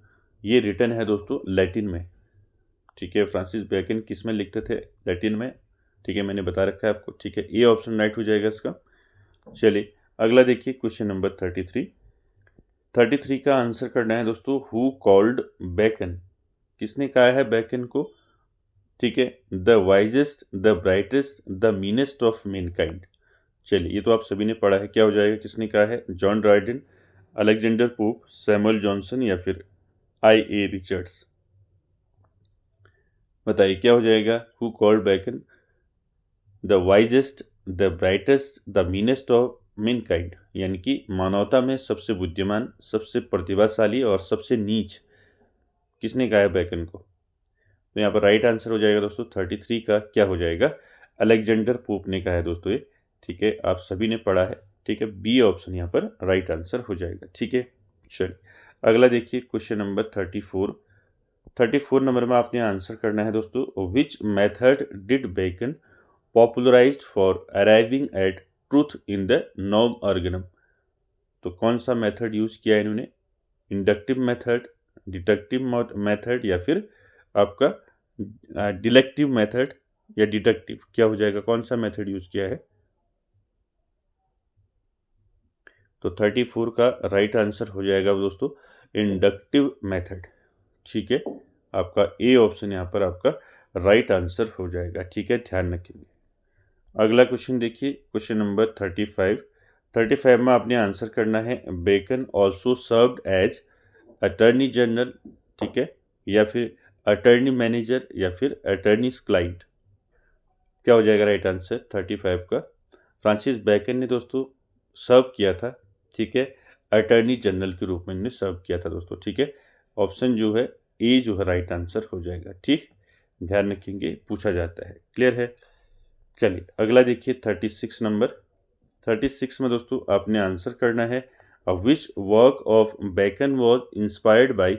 ये रिटन है दोस्तों लैटिन में। ठीक है, फ्रांसिस बेकन किस में लिखते थे, लैटिन में। ठीक है, मैंने बता रखा है आपको। ठीक है, ए ऑप्शन राइट हो जाएगा इसका। चलिए अगला देखिए क्वेश्चन नंबर 33 का आंसर करना है दोस्तों। हु कॉल्ड बेकन, किसने कहा है बेकन को? ठीक है, the wisest, the brightest, the meanest of Mankind. चलिए ये तो आप सभी ने पढ़ा है, क्या हो जाएगा, किसने कहा है? John Dryden, Alexander Pope, Samuel Johnson या फिर आई.ए. रिचर्ड्स। बताइए क्या हो जाएगा? Who called Bacon the wisest, the brightest, the meanest of mankind, यानी कि मानवता में सबसे बुद्धिमान, सबसे प्रतिभाशाली और सबसे नीच किसने कहा है बेकन को? तो यहाँ पर राइट आंसर हो जाएगा दोस्तों 33 का क्या हो जाएगा? अलेक्जेंडर पोप ने कहा है दोस्तों ये। ठीक है, आप सभी ने पढ़ा है। ठीक है, बी ऑप्शन यहाँ पर राइट आंसर हो जाएगा। ठीक है, चलिए अगला देखिए क्वेश्चन नंबर 34 नंबर में आपने आंसर करना है दोस्तों। Which method did Bacon popularized for arriving at truth in the नॉर्म ऑर्गेनम? तो कौन सा मेथड यूज किया इन्होंने? इंडक्टिव मेथड, डिडक्टिव मेथड या फिर आपका डिलेक्टिव मेथड या डिडक्टिव, क्या हो जाएगा? कौन सा मेथड यूज किया है? तो 34 का राइट आंसर हो जाएगा दोस्तों इंडक्टिव मेथड। ठीक है, आपका ए ऑप्शन यहाँ पर आपका राइट आंसर हो जाएगा। ठीक है, ध्यान रखेंगे। अगला क्वेश्चन देखिए, क्वेश्चन नंबर 35 में आपने आंसर करना है। Bacon also served as attorney general, ठीक है, या फिर अटर्नी मैनेजर या फिर अटर्नीज क्लाइंट, क्या हो जाएगा राइट आंसर 35 का? फ्रांसिस बेकन ने दोस्तों सर्व किया था, ठीक है, अटर्नी जनरल के रूप में इन्होंने सर्व किया था दोस्तों। ठीक है, ऑप्शन जो है ए जो है राइट आंसर हो जाएगा। ठीक, ध्यान रखेंगे, पूछा जाता है। क्लियर है? चलिए अगला देखिए 36 नंबर। 36 में दोस्तों आपने आंसर करना है। Which work of Bacon was inspired by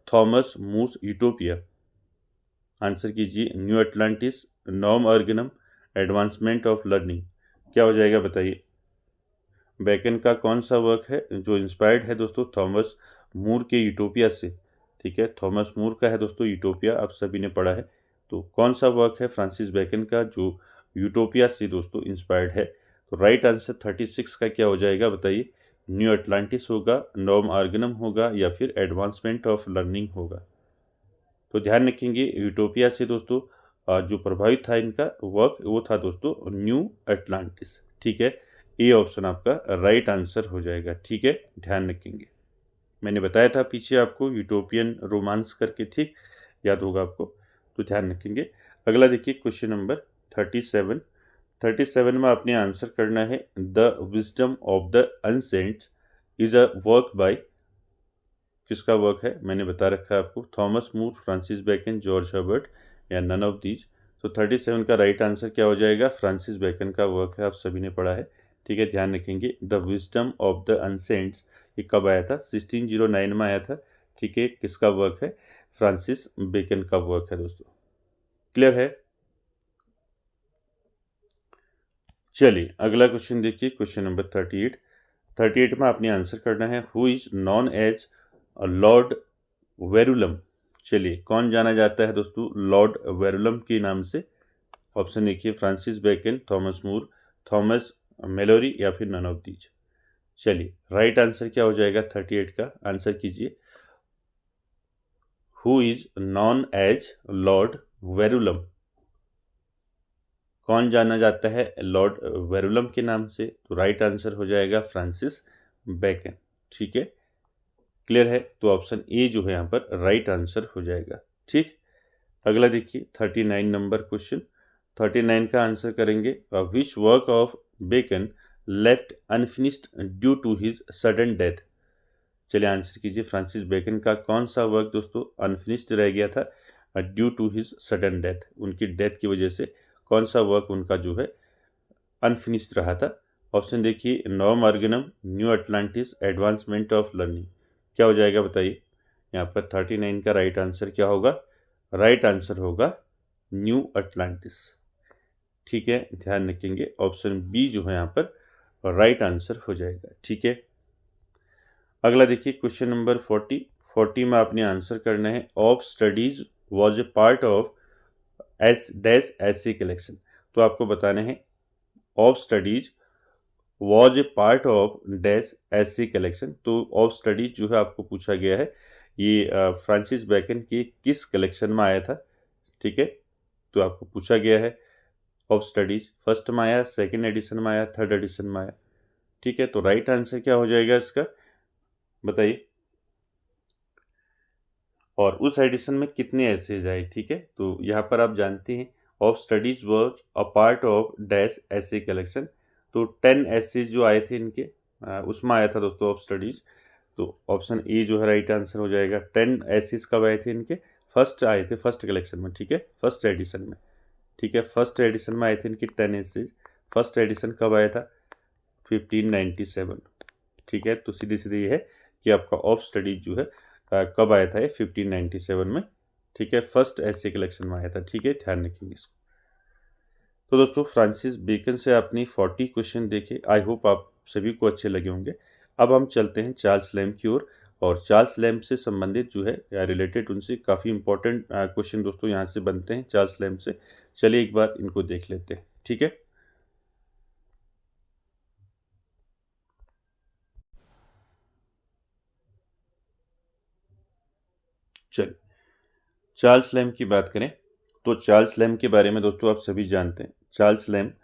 Thomas More's Utopia? Answer कीजिए। न्यू अटलांटिस, नॉर्म ऑर्गेनम, एडवांसमेंट ऑफ लर्निंग, क्या हो जाएगा बताइए? बेकन का कौन सा वर्क है जो इंस्पायर्ड है दोस्तों थॉमस मूर के यूटोपिया से? ठीक है, थॉमस मूर का है दोस्तों यूटोपिया, आप सभी ने पढ़ा है। तो कौन सा वर्क है फ्रांसिस बेकन का जो यूटोपिया से दोस्तों इंस्पायर्ड है? तो राइट आंसर 36 का क्या हो जाएगा बताइए? न्यू अटलांटिस होगा, नॉर्म ऑर्गेनम होगा या फिर एडवांसमेंट ऑफ लर्निंग होगा। तो ध्यान रखेंगे यूटोपिया से दोस्तों जो प्रभावित था इनका वर्क वो था दोस्तों न्यू अटलांटिस। ठीक है, ए ऑप्शन आपका राइट आंसर हो जाएगा। ठीक है, ध्यान रखेंगे। मैंने बताया था पीछे आपको यूटोपियन रोमांस करके, ठीक, याद होगा आपको, तो ध्यान रखेंगे। अगला देखिए क्वेश्चन नंबर 37 में आपने आंसर करना है। The wisdom of the ancients is a work by, किसका वर्क है? मैंने बता रखा है आपको, Thomas More, Francis Bacon, George Herbert या नन ऑफ दीज। तो 37 का राइट आंसर क्या हो जाएगा? फ्रांसिस बेकन का वर्क है, आप सभी ने पढ़ा है। ठीक है, ध्यान रखेंगे। द विजडम ऑफ द अनसेंट्स ये कब आया था? 1609 में आया था। ठीक है, किसका वर्क है? फ्रांसिस बेकन का वर्क है दोस्तों। क्लियर है? चलिए अगला क्वेश्चन देखिए, क्वेश्चन नंबर 38 में आपने आंसर करना है। Who is known as Lord Verulam? चलिए कौन जाना जाता है दोस्तों लॉर्ड वेरुलम के नाम से? ऑप्शन देखिए, Francis Bacon, Thomas More, Thomas Malory या फिर नन ऑफ दीज। चलिए राइट आंसर क्या हो जाएगा 38 का? आंसर कीजिए। Who is known as Lord Verulam, कौन जाना जाता है लॉर्ड वेरुलम के नाम से? तो राइट आंसर हो जाएगा फ्रांसिस बेकन। ठीक है, क्लियर है? तो ऑप्शन ए जो है यहाँ पर राइट आंसर हो जाएगा। ठीक, अगला देखिए 39 नंबर क्वेश्चन। 39 का आंसर करेंगे। Which work of Bacon left unfinished due to his sudden death? चलिए आंसर कीजिए। फ्रांसिस बेकन का कौन सा वर्क दोस्तों अनफिनिश्ड रह गया था due to his sudden death? उनकी डेथ की वजह से कौन सा वर्क उनका जो है अनफिनिश्ड रहा था? ऑप्शन देखिए, नॉर्म Organum, New Atlantis, Advancement of Learning, क्या हो जाएगा बताइए? यहाँ पर 39 का राइट आंसर क्या होगा? राइट आंसर होगा न्यू अटलांटिस। ठीक है, ध्यान रखेंगे, ऑप्शन बी जो है यहाँ पर राइट आंसर हो जाएगा। ठीक है, अगला देखिए क्वेश्चन नंबर 40 में आपने आंसर करना है। Of studies was a part of S dash ऐसे कलेक्शन। तो आपको बताने हैं of studies was a part of dash SC collection. तो ऑफ स्टडीज जो है आपको पूछा गया है, ये फ्रांसिस बेकन की किस कलेक्शन में आया था, ठीक है। तो आपको पूछा गया है ऑफ स्टडीज फर्स्ट में आया, सेकेंड एडिशन में आया, थर्ड एडिशन में आया, ठीक है। तो राइट आंसर क्या हो जाएगा इसका, बताइए। और उस एडिशन में कितने एसेज आए, ठीक है। तो यहाँ पर आप जानते हैं of studies was a part of dash essay collection. तो 10 एसेज जो आए थे इनके, उसमें आया था दोस्तों ऑफ स्टडीज। तो ऑप्शन ए जो है राइट आंसर हो जाएगा। 10 एसेज कब आए थे इनके, फर्स्ट आए थे फर्स्ट कलेक्शन में, ठीक है, फर्स्ट एडिशन में, ठीक है। फर्स्ट एडिशन में आए थे इनके 10 एसेज। फर्स्ट एडिशन कब आया था, 1597, ठीक है। तो सीधे सीधे ये है कि आपका ऑफ स्टडीज जो है कब आया था, ये 1597 में, ठीक है, फर्स्ट ऐसे कलेक्शन में आया था, ठीक है, ध्यान रखेंगे इसको। तो दोस्तों फ्रांसिस बेकन से आपने 40 क्वेश्चन देखे, आई होप आप सभी को अच्छे लगे होंगे। अब हम चलते हैं चार्ल्स लैम्ब की ओर, और चार्ल्स लैम्ब से संबंधित जो है या रिलेटेड उनसे काफ़ी इंपॉर्टेंट क्वेश्चन दोस्तों यहाँ से बनते हैं चार्ल्स लैम्ब से। चलिए एक बार इनको देख लेते हैं, ठीक है। चलिए चार्ल्स लैम्ब की बात करें तो चार्ल्स लैम्ब के बारे में दोस्तों आप सभी जानते हैं चार्ल्स लैम्ब।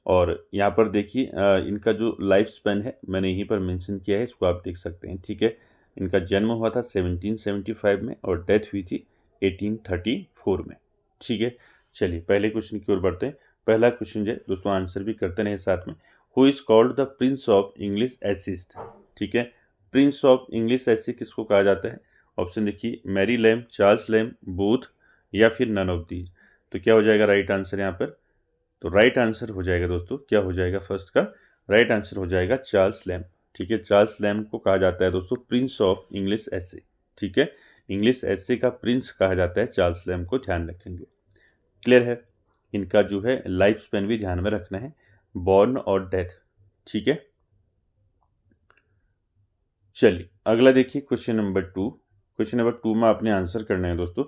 और यहाँ पर देखिए इनका जो लाइफ स्पैन है मैंने यहीं पर मेंशन किया है, इसको आप देख सकते हैं, ठीक है। इनका जन्म हुआ था 1775 में और डेथ हुई थी 1834 में, ठीक है। चलिए पहले क्वेश्चन की ओर बढ़ते हैं। पहला क्वेश्चन जो है दोस्तों आंसर भी करते रहे साथ में। Who is called the Prince of English assist, ठीक है। प्रिंस ऑफ इंग्लिश एसिस्ट किसको कहा जाता है, ऑप्शन देखिए Mary Lamb, Charles Lamb, Booth या फिर नन ऑफ दीज। तो क्या हो जाएगा राइट आंसर यहाँ पर, तो राइट आंसर हो जाएगा दोस्तों, क्या हो जाएगा फर्स्ट का राइट आंसर हो जाएगा चार्ल्स लैम्ब, ठीक है। चार्ल्स लैम्ब को कहा जाता है दोस्तों प्रिंस ऑफ इंग्लिश एसे, ठीक है। इंग्लिश एसे का प्रिंस कहा जाता है चार्ल्स लैम्ब को, ध्यान रखेंगे, क्लियर है। इनका जो है लाइफ स्पेन भी ध्यान में रखना है, बॉर्न और डेथ, ठीक है। चलिए अगला देखिए क्वेश्चन नंबर 2। क्वेश्चन नंबर 2 में आपने आंसर करना है दोस्तों,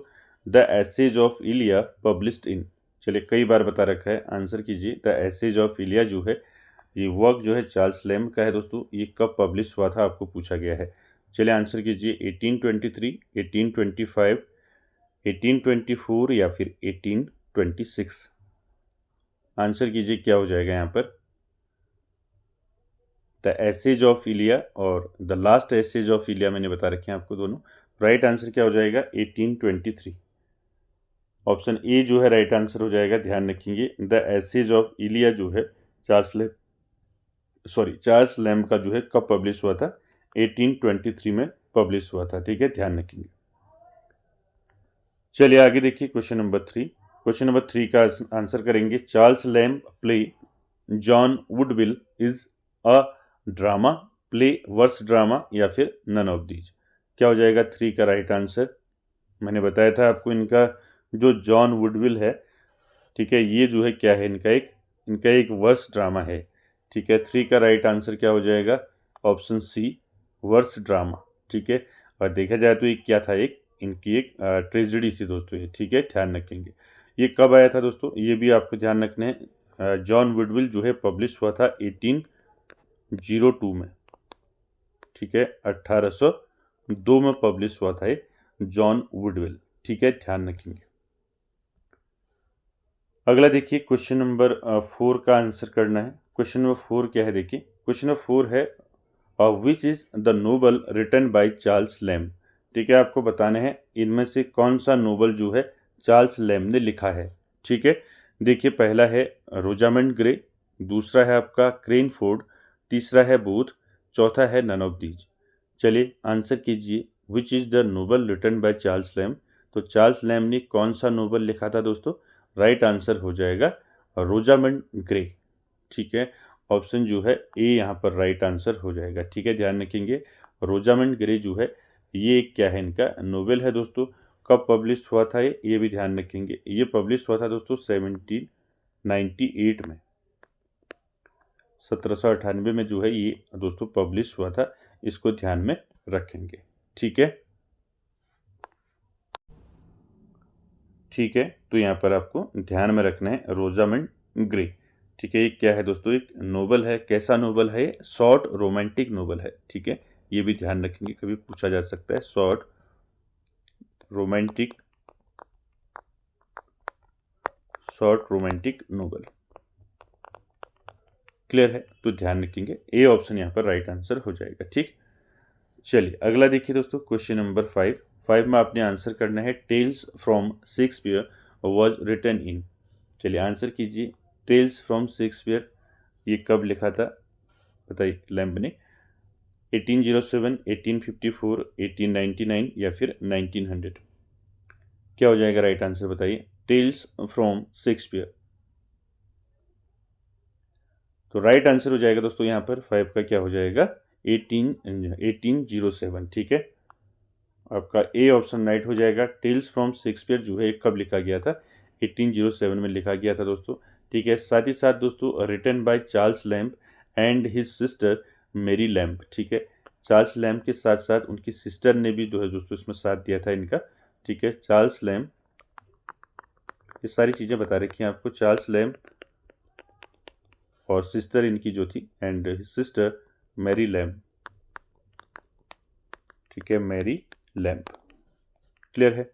the essays of Elia published in. चलिए कई बार बता रखा है, आंसर कीजिए। द एसेज ऑफ इलिया जो है ये वर्क जो है चार्ल्स लैम्ब का है दोस्तों, ये कब पब्लिश हुआ था आपको पूछा गया है। चलिए आंसर कीजिए 1823, 1825, 1824 या फिर 1826। आंसर कीजिए क्या हो जाएगा यहाँ पर, द एसेज ऑफ इलिया और द लास्ट एसेज ऑफ इलिया मैंने बता रखे हैं आपको दोनों। राइट आंसर क्या हो जाएगा 1823। ऑप्शन ए जो है राइट आंसर हो जाएगा, ध्यान रखेंगे। द एसेज ऑफ इलिया जो है चार्ल्स लैम्ब का जो है कब पब्लिश हुआ था, 1823 में पब्लिश हुआ था, ठीक है, ध्यान रखेंगे। चलिए आगे देखिए क्वेश्चन नंबर 3। क्वेश्चन नंबर 3 का आंसर करेंगे, Charles Lamb play John Woodvil is a drama, play verse drama या फिर नन ऑफ दीज। क्या हो जाएगा 3 का राइट आंसर, मैंने बताया था आपको इनका जो जॉन वुडविल है, ठीक है, ये जो है क्या है इनका एक वर्स ड्रामा है, ठीक है। 3 का राइट आंसर क्या हो जाएगा, ऑप्शन सी वर्स ड्रामा, ठीक है। और देखा जाए तो ये क्या था, इनकी एक ट्रेजिडी थी दोस्तों ये, ठीक है, ध्यान रखेंगे। ये कब आया था दोस्तों, ये भी आपको ध्यान रखना है। जॉन वुडविल जो है पब्लिश हुआ था 1802 में, ठीक है, 1802 में पब्लिश हुआ था ये जॉन वुडविल, ठीक है, ध्यान रखेंगे। अगला देखिए क्वेश्चन नंबर 4 का आंसर करना है। क्वेश्चन नंबर 4 क्या है, देखिए क्वेश्चन नंबर 4 है which is the novel written by Charles Lamb, ठीक है। आपको बताना है इनमें से कौन सा नोबल जो है चार्ल्स लैम्ब ने लिखा है, ठीक है। देखिए पहला है रोजामंड ग्रे, दूसरा है आपका क्रेनफोर्ड, तीसरा है बूथ, चौथा है नन ऑफ दीज। चलिए आंसर कीजिए, which is the novel written by Charles Lamb. तो चार्ल्स लैम्ब ने कौन सा नोबल लिखा था दोस्तों, राइट आंसर हो जाएगा रोजामंड ग्रे, ठीक है। ऑप्शन जो है ए यहाँ पर राइट आंसर हो जाएगा, ठीक है, ध्यान रखेंगे। रोजामंड ग्रे जो है ये क्या है, इनका नोवेल है दोस्तों। कब पब्लिश हुआ था ये भी ध्यान रखेंगे। ये पब्लिश हुआ था दोस्तों 1798 में, 1798 में जो है ये दोस्तों पब्लिश हुआ था, इसको ध्यान में रखेंगे, ठीक है। ठीक है, तो यहाँ पर आपको ध्यान में रखना है रोजामंड ग्रे। ठीक है, ये क्या है दोस्तों, एक नोवेल है। कैसा नोवेल है? शॉर्ट रोमांटिक नोवेल है। ठीक है, ये भी ध्यान रखेंगे, कभी पूछा जा सकता है। Short romantic novel. क्लियर है? तो ध्यान रखेंगे, ए ऑप्शन यहाँ पर राइट आंसर हो जाएगा। ठीक, चलिए अगला देखिए दोस्तों, क्वेश्चन नंबर 5 में आपने आंसर करना है Tales from Shakespeare was written in. चलिए आंसर कीजिए, टेल्स फ्रॉम शेक्सपियर ये कब लिखा था बताइए लैम्ब ने? 1807, 1854, 1899 या फिर 1900? क्या हो जाएगा राइट आंसर बताइए? Tales from Shakespeare. तो राइट आंसर हो जाएगा दोस्तों यहाँ पर 5 का क्या हो जाएगा? 1807। ठीक है, आपका ए ऑप्शन राइट हो जाएगा। टेल्स फ्रॉम शेक्सपियर जो है कब लिखा गया था? 1807 में लिखा गया था दोस्तों। ठीक है, साथ ही साथ दोस्तों written by Charles Lamb and his sister Mary Lamb. ठीक है, चार्ल्स लैम्ब के साथ साथ उनकी सिस्टर ने भी जो है दोस्तों इसमें साथ दिया था इनका। ठीक है, चार्ल्स लैम्ब, ये सारी चीज़ें बता रखी हैं आपको। चार्ल्स लैम्ब और सिस्टर इनकी जो थी, and his sister Mary Lamb. ठीक है, मैरी लैम्ब। क्लियर है?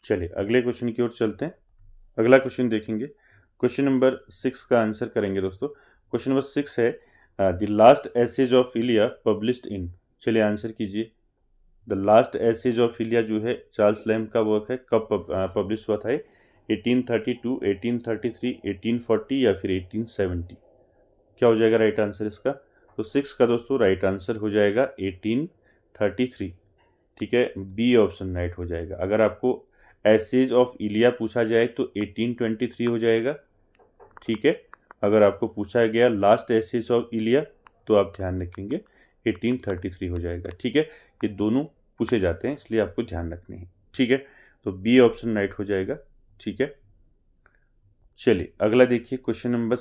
चलिए अगले क्वेश्चन की ओर चलते हैं। अगला क्वेश्चन देखेंगे, क्वेश्चन नंबर 6 का आंसर करेंगे दोस्तों। क्वेश्चन नंबर 6 है the last essays of Elia published in. चलिए आंसर कीजिए। द लास्ट एसेज ऑफ इलिया जो है चार्ल्स लैम्ब का वर्क है, कब पब्लिश हुआ था? 1832, 1833, 1840 या फिर 1870? क्या हो जाएगा राइट आंसर इसका? तो 6 का दोस्तों राइट आंसर हो जाएगा 1833। ठीक है, बी ऑप्शन राइट हो जाएगा। अगर आपको एसेज ऑफ इलिया पूछा जाए तो 1823 हो जाएगा। ठीक है, अगर आपको पूछा गया लास्ट एसेज ऑफ इलिया तो आप ध्यान रखेंगे 1833 हो जाएगा। ठीक है, ये दोनों पूछे जाते हैं इसलिए आपको ध्यान रखने हैं। ठीक है, तो बी ऑप्शन राइट हो जाएगा। ठीक है, चलिए अगला देखिए, क्वेश्चन नंबर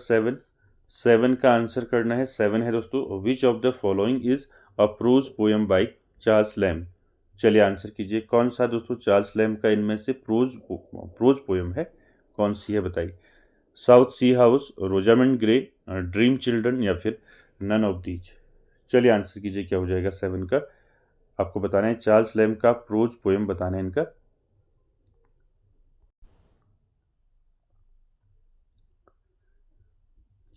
7 का आंसर करना है। 7 है दोस्तों, which of the following is a prose poem by Charles Lamb. चलिए आंसर कीजिए, कौन सा दोस्तों चार्ल्स लैम्ब का इनमें से प्रोज पोएम है, कौन सी है बताइए? South Sea House, Rosamund Gray, Dream children या फिर नन ऑफ दीज? चलिए आंसर कीजिए, क्या हो जाएगा 7 का? आपको बताना है चार्ल्स लैम्ब का प्रोज पोएम बताना है इनका।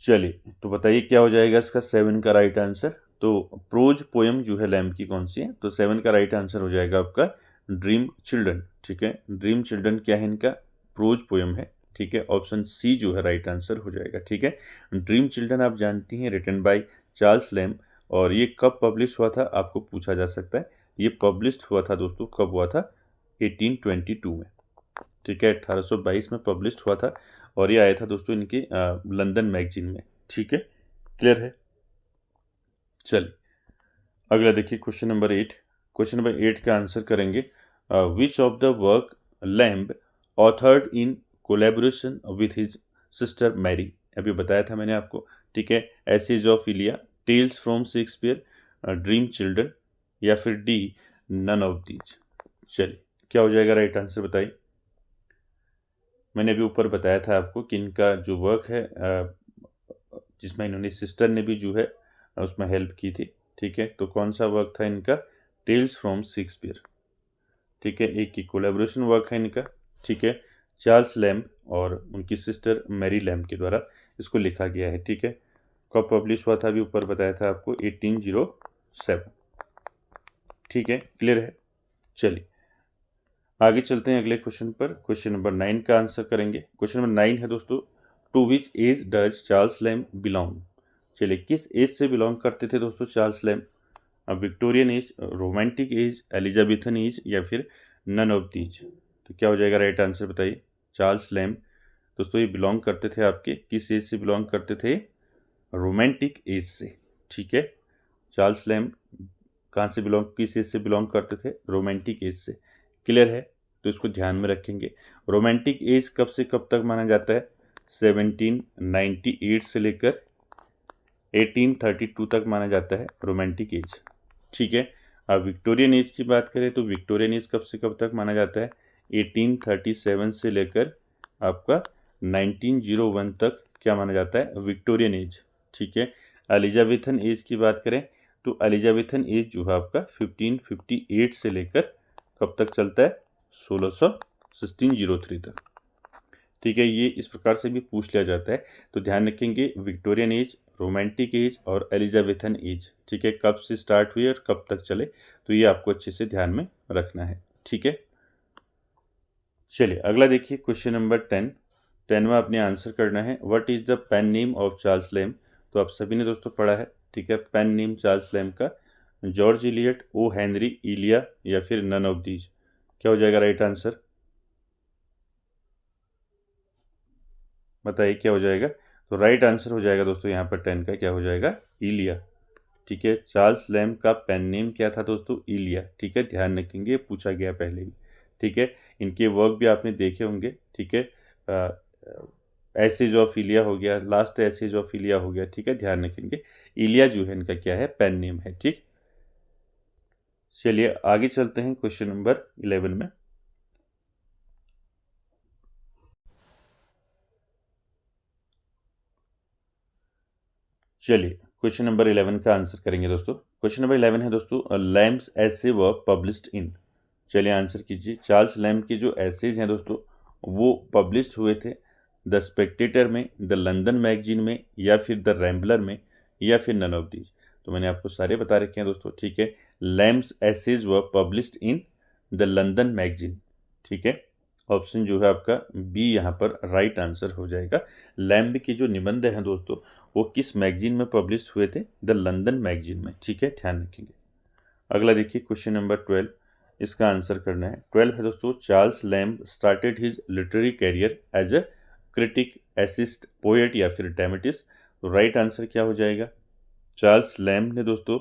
चलिए तो बताइए क्या हो जाएगा इसका 7 का राइट आंसर? तो प्रोज पोएम जो है लैम्ब की कौन सी है? तो 7 का राइट आंसर हो जाएगा आपका ड्रीम चिल्ड्रन। ठीक है, ड्रीम चिल्ड्रन क्या है इनका? प्रोज पोएम है। ठीक है, ऑप्शन सी जो है राइट आंसर हो जाएगा। ठीक है, ड्रीम चिल्ड्रन आप जानती हैं रिटन बाय चार्ल्स लैम्ब, और ये कब पब्लिश हुआ था आपको पूछा जा सकता है। ये पब्लिश हुआ था दोस्तों, कब हुआ था? 1822 में। ठीक है, 1822 में पब्लिश हुआ था और ये आया था दोस्तों इनके लंदन मैगजीन में। ठीक है, क्लियर है? चलिए अगला देखिए, क्वेश्चन नंबर 8। क्वेश्चन नंबर 8 का आंसर करेंगे, which of the work Lamb authored in collaboration with his sister Mary. अभी बताया था मैंने आपको। ठीक है, essays of Elia, Tales from Shakespeare, Dream children या फिर डी नन ऑफ दीज? चलिए क्या हो जाएगा राइट आंसर बताइए? मैंने अभी ऊपर बताया था आपको कि इनका जो वर्क है जिसमें इन्होंने सिस्टर ने भी जो है उसमें हेल्प की थी। ठीक है, तो कौन सा वर्क था इनका? Tales from Shakespeare. ठीक है, एक ही कोलैबोरेशन वर्क है इनका। ठीक है, चार्ल्स लैम्ब और उनकी सिस्टर मैरी लैम्ब के द्वारा इसको लिखा गया है। ठीक है, कब पब्लिश हुआ था अभी ऊपर बताया था आपको? 1807। ठीक है, क्लियर है? चलिए आगे चलते हैं अगले क्वेश्चन पर। क्वेश्चन नंबर 9 का आंसर करेंगे। क्वेश्चन नंबर 9 है दोस्तों, to which age does Charles Lamb belong. चलिए किस एज से बिलोंग करते थे दोस्तों Charles Lamb? Victorian age, Romantic age, Elizabethan age या फिर नन ऑफ दीज? तो क्या हो जाएगा राइट आंसर बताइए? चार्ल्स लैम्ब दोस्तों ये बिलोंग करते थे आपके किस एज से बिलोंग करते थे? रोमांटिक एज से। ठीक है, चार्ल्स लैम्ब कहाँ से बिलोंग, किस एज से बिलोंग करते थे? रोमांटिक एज से। क्लियर है? तो इसको ध्यान में रखेंगे। रोमांटिक एज कब से कब तक माना जाता है? 1798 से लेकर 1832 तक माना जाता है रोमांटिक एज। ठीक है, अब विक्टोरियन एज की बात करें तो विक्टोरियन एज कब से कब तक माना जाता है? 1837 से लेकर आपका 1901 तक क्या माना जाता है, विक्टोरियन एज। ठीक है, एलिजाबेथन एज की बात करें तो एलिजाबेथन एज जो है आपका 1558 से लेकर कब तक चलता है, 1603 तक। ठीक है, ये इस प्रकार से भी पूछ लिया जाता है, तो ध्यान रखेंगे विक्टोरियन एज, रोमांटिक एज और एलिजाबेथन एज। ठीक है, कब से स्टार्ट हुई और कब तक चले, तो ये आपको अच्छे से ध्यान में रखना है। ठीक है, चलिए अगला देखिए क्वेश्चन नंबर 10वां आपने आंसर करना है। What is the pen name of Charles Lamb. तो आप सभी ने दोस्तों पढ़ा है। ठीक है, पेन नेम चार्ल्स लैम्ब का George Eliot, O Henry, Elia या फिर नन ऑफ दीज। क्या हो जाएगा राइट आंसर, बताइए क्या हो जाएगा। तो राइट आंसर हो जाएगा दोस्तों यहाँ पर 10 का क्या हो जाएगा, इलिया। ठीक है, चार्ल्स लैम्ब का पेन नेम क्या था दोस्तों, इलिया। ठीक है, ध्यान रखेंगे, पूछा गया पहले भी। ठीक है, इनके वर्क भी आपने देखे होंगे। ठीक है, एसेज ऑफ इलिया हो गया, लास्ट एसेज ऑफ इलिया हो गया। ठीक है, ध्यान रखेंगे, इलिया जो है इनका क्या है, पेन नेम है। ठीक, चलिए आगे चलते हैं क्वेश्चन नंबर 11 में। चलिए क्वेश्चन नंबर 11 का आंसर करेंगे दोस्तों। क्वेश्चन नंबर 11 है दोस्तों, लैम्ब्स एसे व पब्लिश्ड इन। चलिए आंसर कीजिए। चार्ल्स लैम्ब के जो एसेज हैं दोस्तों वो पब्लिश्ड हुए थे द स्पेक्टेटर में, द लंदन मैगजीन में या फिर द रैम्बलर में या फिर नन ऑफ दीज। तो मैंने आपको सारे बता रखे हैं दोस्तों। ठीक है, लैम्ब्स एसेज व published in the London magazine. ठीक है, ऑप्शन जो है आपका बी यहाँ पर राइट आंसर हो जाएगा। लैम्ब के जो निबंध हैं दोस्तों वो किस मैगजीन में पब्लिश हुए थे, द लंदन मैगजीन में। ठीक है, ध्यान रखेंगे। अगला देखिए क्वेश्चन नंबर 12, इसका आंसर करना है। 12 है दोस्तों, Charles Lamb started his literary career as a critic, essayist, poet या फिर ड्रामेटिस्ट। तो राइट आंसर क्या हो जाएगा, चार्ल्स लैम्ब ने दोस्तों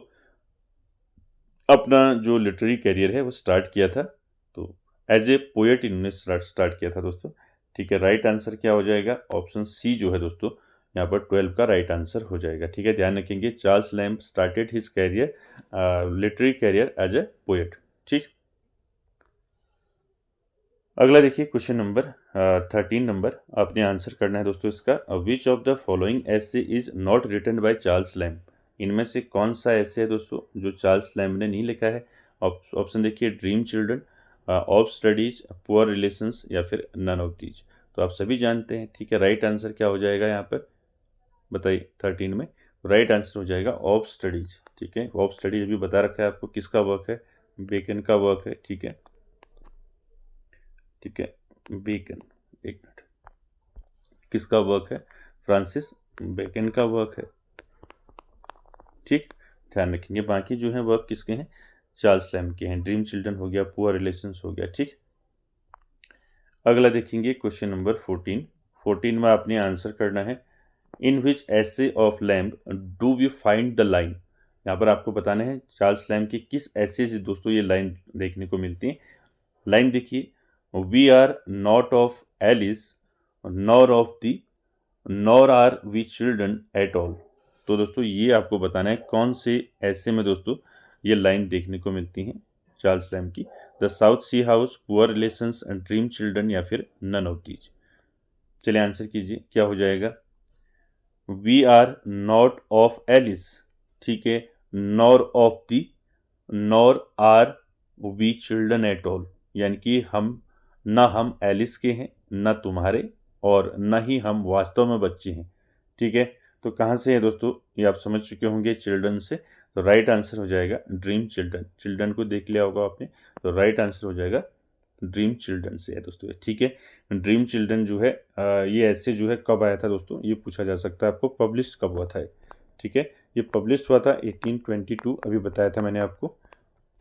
अपना जो लिटरेरी कैरियर है वो स्टार्ट किया था, तो एज ए पोएट इन्होंने स्टार्ट किया था दोस्तों। ठीक है, राइट आंसर क्या हो जाएगा, ऑप्शन सी जो है दोस्तों यहाँ पर 12 का राइट आंसर हो जाएगा। ठीक है, ध्यान रखेंगे, Charles Lamb started his career, literary career as a poet. ठीक, अगला देखिए क्वेश्चन नंबर 13 नंबर आपने आंसर करना है दोस्तों इसका। Which of the following essay is not written by Charles Lamb. इनमें से कौन सा ऐसे है दोस्तों जो चार्ल्स लैम्ब ने नहीं लिखा है। ऑप्शन देखिए, dream children, of studies, poor relations या फिर नन ऑफ दीज। तो आप सभी जानते हैं। ठीक है, राइट आंसर क्या हो जाएगा यहाँ पर, बताइए 13 में। राइट आंसर हो जाएगा ऑफ स्टडीज। ठीक है, ऑफ स्टडीज अभी बता रखा है आपको किसका वर्क है, बेकन का वर्क है। ठीक है, ठीक है, बेकन, एक मिनट, किसका वर्क है, फ्रांसिस बेकन का वर्क है। ठीक, ध्यान रखेंगे, बाकी जो है वर्क किसके हैं, चार्ल्स लैम्ब के हैं। ड्रीम चिल्ड्रन हो गया, पुअर रिलेशंस हो गया। ठीक, अगला देखेंगे क्वेश्चन नंबर 14 में आपने आंसर करना है। In which essay of Lamb do we find the line. यहाँ पर आपको बताना है चार्ल्स लैम्ब की किस ऐसे से दोस्तों ये लाइन देखने को मिलती है। लाइन देखिए, we are not of Alice nor of thee nor are we children at all. तो दोस्तों ये आपको बताना है कौन से ऐसे में दोस्तों ये लाइन देखने को मिलती हैं चार्ल्स लैम्ब की। The South Sea House, poor relations and dream children या फिर नन ऑफ दीज। चलिए आंसर कीजिए क्या हो जाएगा। We are not of Alice, ठीक है, nor of thee, nor are we children at all. यानी कि हम एलिस के हैं, न तुम्हारे, और न ही हम वास्तव में बच्चे हैं। ठीक है, तो कहाँ से है दोस्तों ये आप समझ चुके होंगे, चिल्ड्रन से। तो राइट आंसर हो जाएगा ड्रीम चिल्ड्रन। चिल्ड्रन को देख लिया होगा आपने, तो राइट आंसर हो जाएगा ड्रीम चिल्ड्रन से है दोस्तों। ठीक है, ड्रीम चिल्ड्रन जो है ये ऐसे जो है कब आया था दोस्तों, ये पूछा जा सकता है आपको, पब्लिश कब हुआ था। ठीक है, ये पब्लिश हुआ था 1822, अभी बताया था मैंने आपको।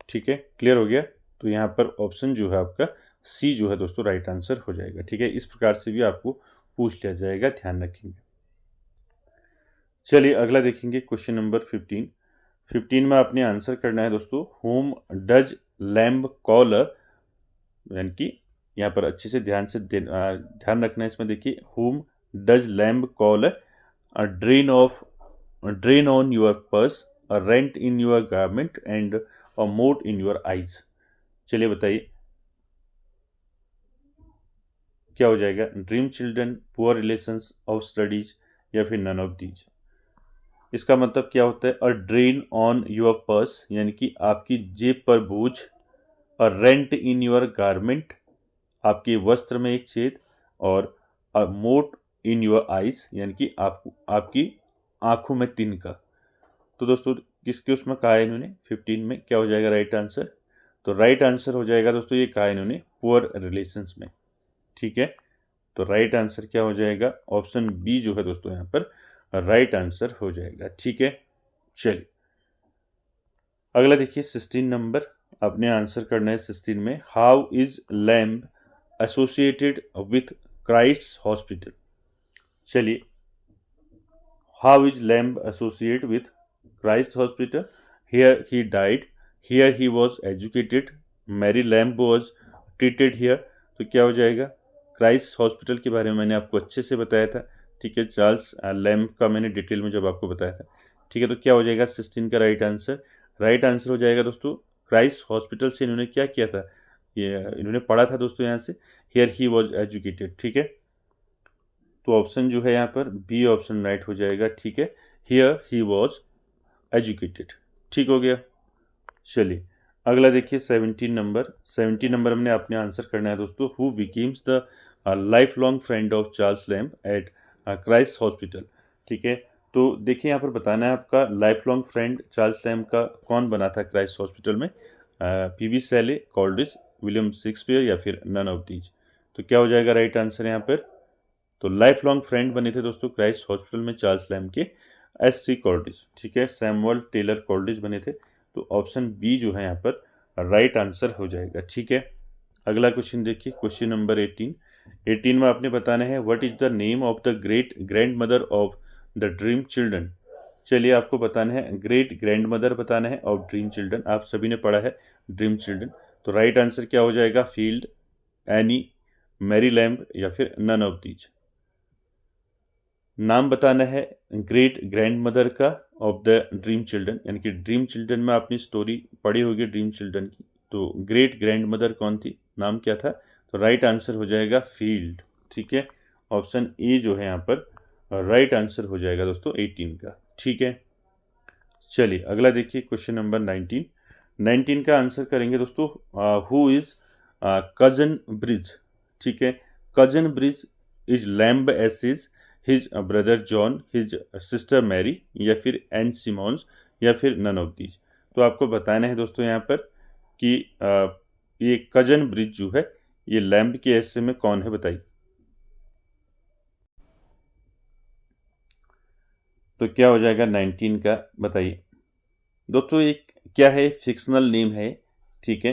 ठीक है, क्लियर हो गया। तो यहाँ पर ऑप्शन जो है आपका सी जो है दोस्तों राइट आंसर हो जाएगा। ठीक है, इस प्रकार से भी आपको पूछ लिया जाएगा, ध्यान रखेंगे। चलिए अगला देखेंगे क्वेश्चन नंबर 15 में आपने आंसर करना है दोस्तों। होम डज लैम्ब कॉल, यानी कि यहाँ पर अच्छे से ध्यान रखना है इसमें। देखिए, home does lamb call a drain on your purse, a rent in your garment and अ मोट इन योर आईज। चलिए बताइए क्या हो जाएगा। Dream children, poor relations, of studies या फिर नन ऑफ दीज। इसका मतलब क्या होता है? अ ड्रेन ऑन योर पर्स, यानी कि आपकी जेब पर बोझ। अ रेंट इन योर गारमेंट, आपके वस्त्र में एक छेद। और अ मोट इन योर आइज, यानी कि आपकी आंखों में तिनका। तो दोस्तों किसके उसमें कहा है इन्होंने? 15 में। क्या हो जाएगा राइट आंसर? तो राइट आंसर हो जाएगा दोस्तों, ये कहा है इन्होंने पुअर रिलेशंस में। ठीक है, तो राइट आंसर क्या हो जाएगा? ऑप्शन बी जो है दोस्तों यहाँ पर राइट आंसर हो जाएगा। ठीक है, चलिए अगला देखिए 16 नंबर। आपने आंसर करना है 16 में। How is Lamb associated with Christ Hospital? चलिए, how is Lamb associate with Christ Hospital? Here he died, here he was educated, Mary Lamb was treated here. तो क्या हो जाएगा? क्राइस्ट हॉस्पिटल के बारे में मैंने आपको अच्छे से बताया था। ठीक है, चार्ल्स लैम्ब का मैंने डिटेल में जब आपको बताया था। ठीक है, तो क्या हो जाएगा 16 का राइट आंसर? राइट आंसर हो जाएगा दोस्तों, क्राइस्ट हॉस्पिटल से इन्होंने क्या किया था? ये इन्होंने पढ़ा था दोस्तों यहाँ से, हियर ही वॉज एजुकेटेड। ठीक है, तो ऑप्शन जो है यहाँ पर बी ऑप्शन राइट हो जाएगा। ठीक है, हियर ही वॉज एजुकेटेड। ठीक हो गया। चलिए अगला देखिए 17 नंबर। 17 नंबर हमने अपने आंसर करना है दोस्तों। Who becomes the lifelong friend of Charles Lamb at Christ hospital? ठीक है, तो देखिए यहाँ पर बताना है आपका lifelong friend Charles Lamb का कौन बना था क्राइस्ट हॉस्पिटल में? P B Shelley, Coleridge, William Shakespeare या फिर नन ऑफ दीज। तो क्या हो जाएगा राइट आंसर यहाँ पर? तो लाइफ लॉन्ग फ्रेंड बने थे दोस्तों क्राइस्ट हॉस्पिटल में चार्ल्स लैम्ब के एस.सी. कॉल्ड्रिज। ठीक है, सैमुअल टेलर कॉल्ड्रिज बने थे। तो ऑप्शन बी जो है यहाँ पर राइट आंसर हो जाएगा। ठीक है, अगला क्वेश्चन देखिए, क्वेश्चन नंबर 18। 18 में आपने बताना है what is the name of the great grand mother of the dream children? चलिए आपको बताना है ग्रेट ग्रैंड मदर बताना है ऑफ ड्रीम चिल्ड्रन। आप सभी ने पढ़ा है ड्रीम चिल्ड्रन। तो राइट आंसर क्या हो जाएगा? फील्ड, एनी, मैरी लैम्ब या फिर नन ऑफ दीज। नाम बताना है ग्रेट ग्रैंड मदर का ऑफ द ड्रीम चिल्ड्रन, यानी कि ड्रीम चिल्ड्रन में आपने स्टोरी पढ़ी होगी ड्रीम चिल्ड्रन की। तो ग्रेट ग्रैंड मदर कौन थी, नाम क्या था? तो राइट आंसर हो जाएगा फील्ड। ठीक है, ऑप्शन ए जो है यहाँ पर राइट आंसर हो जाएगा दोस्तों 18 का। ठीक है, चलिए अगला देखिए क्वेश्चन नंबर 19। 19 का आंसर करेंगे दोस्तों हु इज कजन ब्रिज? ठीक है, कजन ब्रिज is Lamb's essays, his brother John, his sister Mary या फिर एन सिमोन्स या फिर नन ऑफ दीज। तो आपको बताना है दोस्तों यहाँ पर कि ये कजन ब्रिज जो है ये लैम्ब के ऐसे में कौन है, बताइए। तो क्या हो जाएगा 19 का, बताइए दोस्तों। एक क्या है, फिक्शनल नेम है। ठीक है,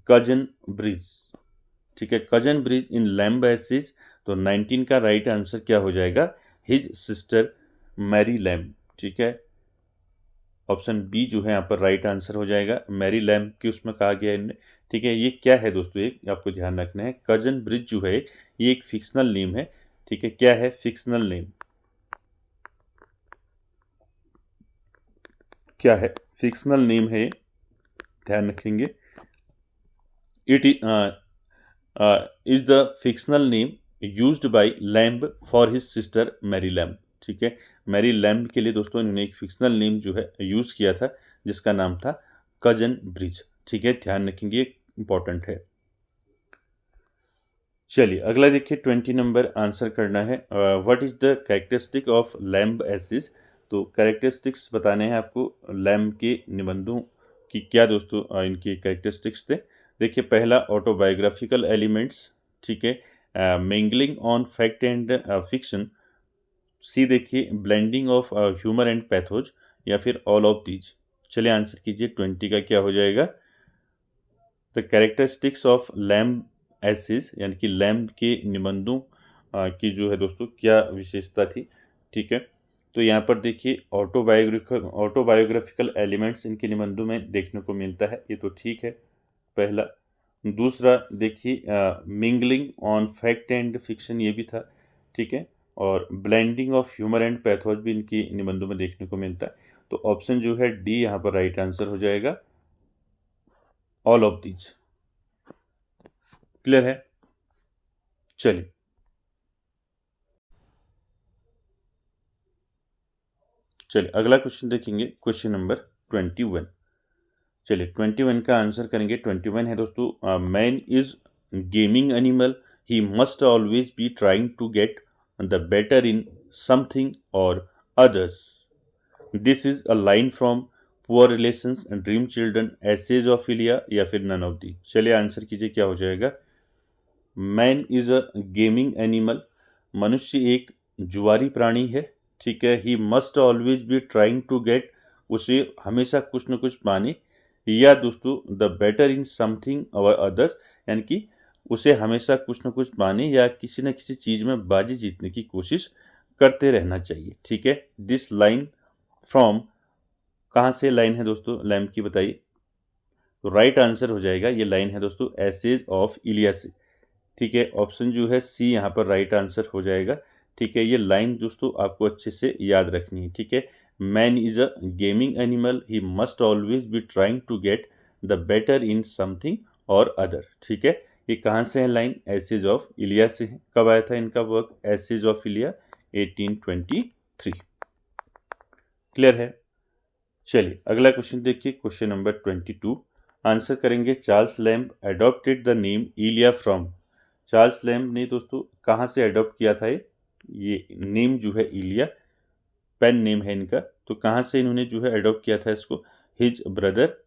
कजन ब्रिज। ठीक है, कजन ब्रिज इन लैम्ब एसिस। तो 19 का राइट आंसर क्या हो जाएगा? His sister Mary Lamb. ठीक है, ऑप्शन बी जो है यहाँ पर राइट आंसर हो जाएगा। मैरी लैम्ब की उसमें कहा गया है इनने। ठीक है, ये क्या है दोस्तों, एक आपको ध्यान रखना है, कजन ब्रिज जो है ये एक फिक्शनल नेम है। ठीक है, क्या है फिक्शनल नेम? क्या है फिक्शनल नेम है, ध्यान रखेंगे। It is the fictional name used by Lamb for his sister Mary Lamb. ठीक है, मैरी लैम्ब के लिए दोस्तों इन्होंने एक फिक्शनल नेम जो है यूज किया था जिसका नाम था कजन ब्रिज। ठीक है, ध्यान रखेंगे, इंपॉर्टेंट है। चलिए अगला देखिए 20 नंबर आंसर करना है। What is the characteristic of Lamb's essays? तो कैरेक्टरिस्टिक्स बताने हैं आपको लैम्ब के निबंधों की। क्या दोस्तों इनकी कैरेक्टरिस्टिक्स थे? देखिए पहला ऑटोबायोग्राफिकल एलिमेंट्स। ठीक है, mingling on fact and fiction. C देखिए blending of humour and pathos या फिर ऑल ऑफ दीज। चलिए आंसर कीजिए 20 का क्या हो जाएगा? The characteristics of Lamb's essays, यानी कि लैम्ब के निबंधों की जो है दोस्तों क्या विशेषता थी। ठीक है, तो यहाँ पर देखिए ऑटोबायोग्राफिकल एलिमेंट्स इनके निबंधों में देखने को मिलता है, ये तो ठीक है पहला। दूसरा देखिए mingling on fact and fiction, ये भी था। ठीक है, और blending of humour and pathos भी इनकी निबंधों में देखने को मिलता है। तो ऑप्शन जो है डी यहाँ पर राइट आंसर हो जाएगा, ऑल ऑफ दीज। क्लियर है? चलिए चलिए अगला क्वेश्चन देखेंगे, क्वेश्चन नंबर 21। चलिए 21 का आंसर करेंगे। 21 है दोस्तों, man is gaming animal, he must always be trying to get the better in something और others. This is a line from poor relations, Dream Children, essays of Elia या फिर नन ऑफ दी। चलिए आंसर कीजिए क्या हो जाएगा। Man is a gaming animal, मनुष्य एक जुआरी प्राणी है, ठीक है। He must always be trying to get, उसे हमेशा कुछ न कुछ पाने, या दोस्तों the better in something or other, यानी कि उसे हमेशा कुछ न कुछ पाने या किसी न किसी चीज़ में बाजी जीतने की कोशिश करते रहना चाहिए, ठीक है। दिस लाइन फ्रॉम, कहाँ से लाइन है दोस्तों लैम्प की बताइए। तो राइट आंसर हो जाएगा, ये लाइन है दोस्तों एसेज ऑफ इलिया से, ठीक है। ऑप्शन जो है सी यहाँ पर राइट आंसर हो जाएगा, ठीक है। ये लाइन दोस्तों आपको अच्छे से याद रखनी है, ठीक है। Man is a gaming animal, he must always be trying to get the better in something or other, ठीक है। ये कहाँ से है लाइन, एसेज ऑफ इलिया से है। कब आया था इनका work essays of Iliya, 1823। Clear है। चलिए अगला क्वेश्चन देखिए, क्वेश्चन नंबर 22। आंसर करेंगे, Charles Lamb adopted the name Elia from. Charles Lamb ने दोस्तों कहाँ से अडॉप्ट किया था ये नेम जो है इलिया, पेन नेम है इनका, तो कहाँ से इन्होंने जो है अडॉप्ट किया था इसको। His brother,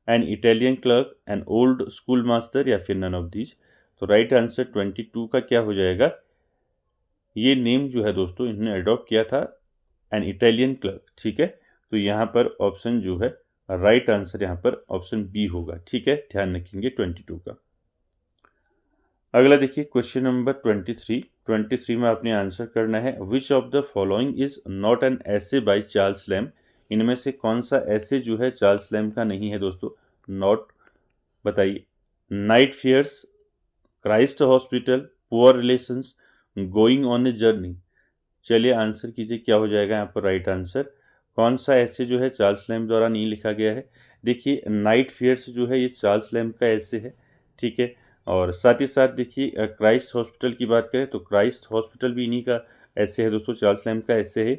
an Italian clerk, an old school master या फिर नन ऑफ दीज। तो राइट आंसर 22 का क्या हो जाएगा। ये नेम जो है दोस्तों इन्होंने अडॉप्ट किया था एन इटालियन क्लर्क, ठीक है। तो यहाँ पर ऑप्शन जो है राइट आंसर यहाँ पर ऑप्शन बी होगा, ठीक है। ध्यान रखेंगे 22 का। अगला देखिए क्वेश्चन नंबर 23। 23 में आपने आंसर करना है, विच of the following is not an ऐसे बाय चार्ल्स लैम्ब। इनमें से कौन सा ऐसे जो है चार्ल्स लैम्ब का नहीं है दोस्तों, नॉट, बताइए। Night fears, Christ hospital, poor relations, going on a journey. चलिए आंसर कीजिए क्या हो जाएगा यहाँ पर राइट आंसर। कौन सा ऐसे जो है चार्ल्स लैम्ब द्वारा नहीं लिखा गया है। देखिए नाइट फेयर्स जो है ये चार्ल्स लैम्ब का ऐसे है, ठीक है। और साथ ही साथ देखिए क्राइस्ट हॉस्पिटल की बात करें तो क्राइस्ट हॉस्पिटल भी इन्हीं का ऐसे है दोस्तों, चार्ल्स लैम्ब का ऐसे है।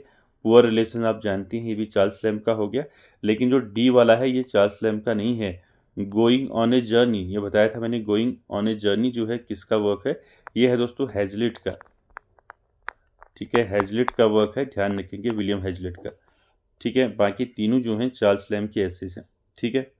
पुअर रिलेशन आप जानती हैं ये भी चार्ल्स लैम्ब का हो गया, लेकिन जो डी वाला है ये चार्ल्स लैम्ब का नहीं है। गोइंग ऑन ए जर्नी, ये बताया था मैंने, गोइंग ऑन ए जर्नी जो है किसका वर्क है, ये है दोस्तों हैजलिट का, ठीक है। हैजलिट का वर्क है, ध्यान रखेंगे, विलियम हैजलिट का, ठीक है। बाकी तीनों जो हैं चार्ल्स लैम्ब के ऐसे हैं, ठीक है।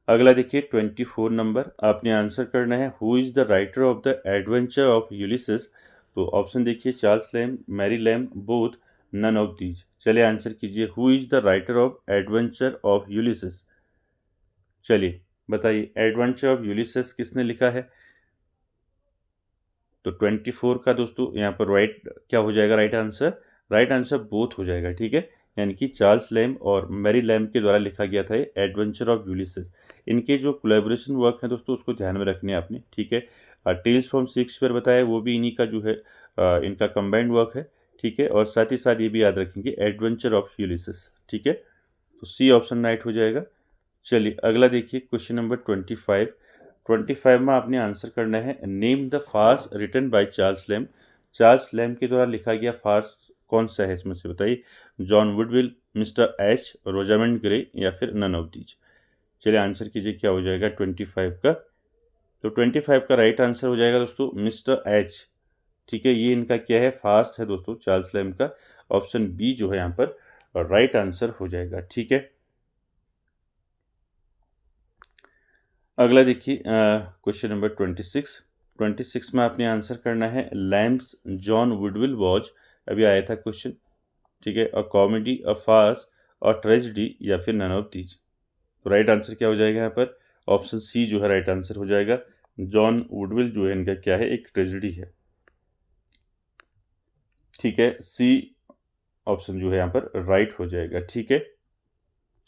अगला देखिए 24 नंबर, आपने आंसर करना है, who is the writer of the adventure of Ulysses. तो ऑप्शन देखिए, Charles Lamb, Mary Lamb, both, none of these. चलिए आंसर कीजिए, who is the writer of adventure of Ulysses. चलिए बताइए एडवेंचर ऑफ यूलिसेस किसने लिखा है। तो 24 का दोस्तों यहाँ पर राइट क्या हो जाएगा, right answer, right answer both हो जाएगा, ठीक है। यानी कि चार्ल्स लैम्ब और मैरी लैम्ब के द्वारा लिखा गया था ये एडवेंचर ऑफ यूलिसेस। इनके जो कोलैबोरेशन वर्क है दोस्तों उसको ध्यान में रखने आपने, ठीक है। टेल्स फ्रॉम शेक्सपियर बताया वो भी इन्हीं का जो है इनका कंबाइंड वर्क है, ठीक है। और साथ ही साथ ये भी याद रखेंगे एडवेंचर ऑफ यूलिसेस, ठीक है। तो सी ऑप्शन राइट हो जाएगा। चलिए अगला देखिए क्वेश्चन नंबर 25। 25 में आपने आंसर करना है, name the farce written by Charles Lamb. Charles Lamb के द्वारा लिखा गया फार्स कौन सा है इसमें से बताइए। जॉन वुडविल, मिस्टर एच, रोजामेंड ग्रे या फिर नन ऑफ दीज। चलिए आंसर कीजिए क्या हो जाएगा 25 का। तो 25 का राइट आंसर हो जाएगा दोस्तों मिस्टर एच, ठीक है। ये इनका क्या है, फार्स है दोस्तों चार्ल्स लैम्ब का। ऑप्शन बी जो है यहाँ पर राइट आंसर हो जाएगा, ठीक है। अगला देखिए क्वेश्चन नंबर 26। 26 में आपने आंसर करना है, लैम्ब्स जॉन वुडविल वॉज, अभी आया था क्वेश्चन, ठीक है। A comedy, a farce, a tragedy या फिर नन ऑफ दीज। तो राइट आंसर क्या हो जाएगा यहाँ पर, ऑप्शन सी जो है राइट आंसर हो जाएगा। जॉन वुडविल जो है इनका क्या है, एक ट्रेजिडी है, ठीक है। सी ऑप्शन जो है यहाँ पर राइट हो जाएगा, ठीक है।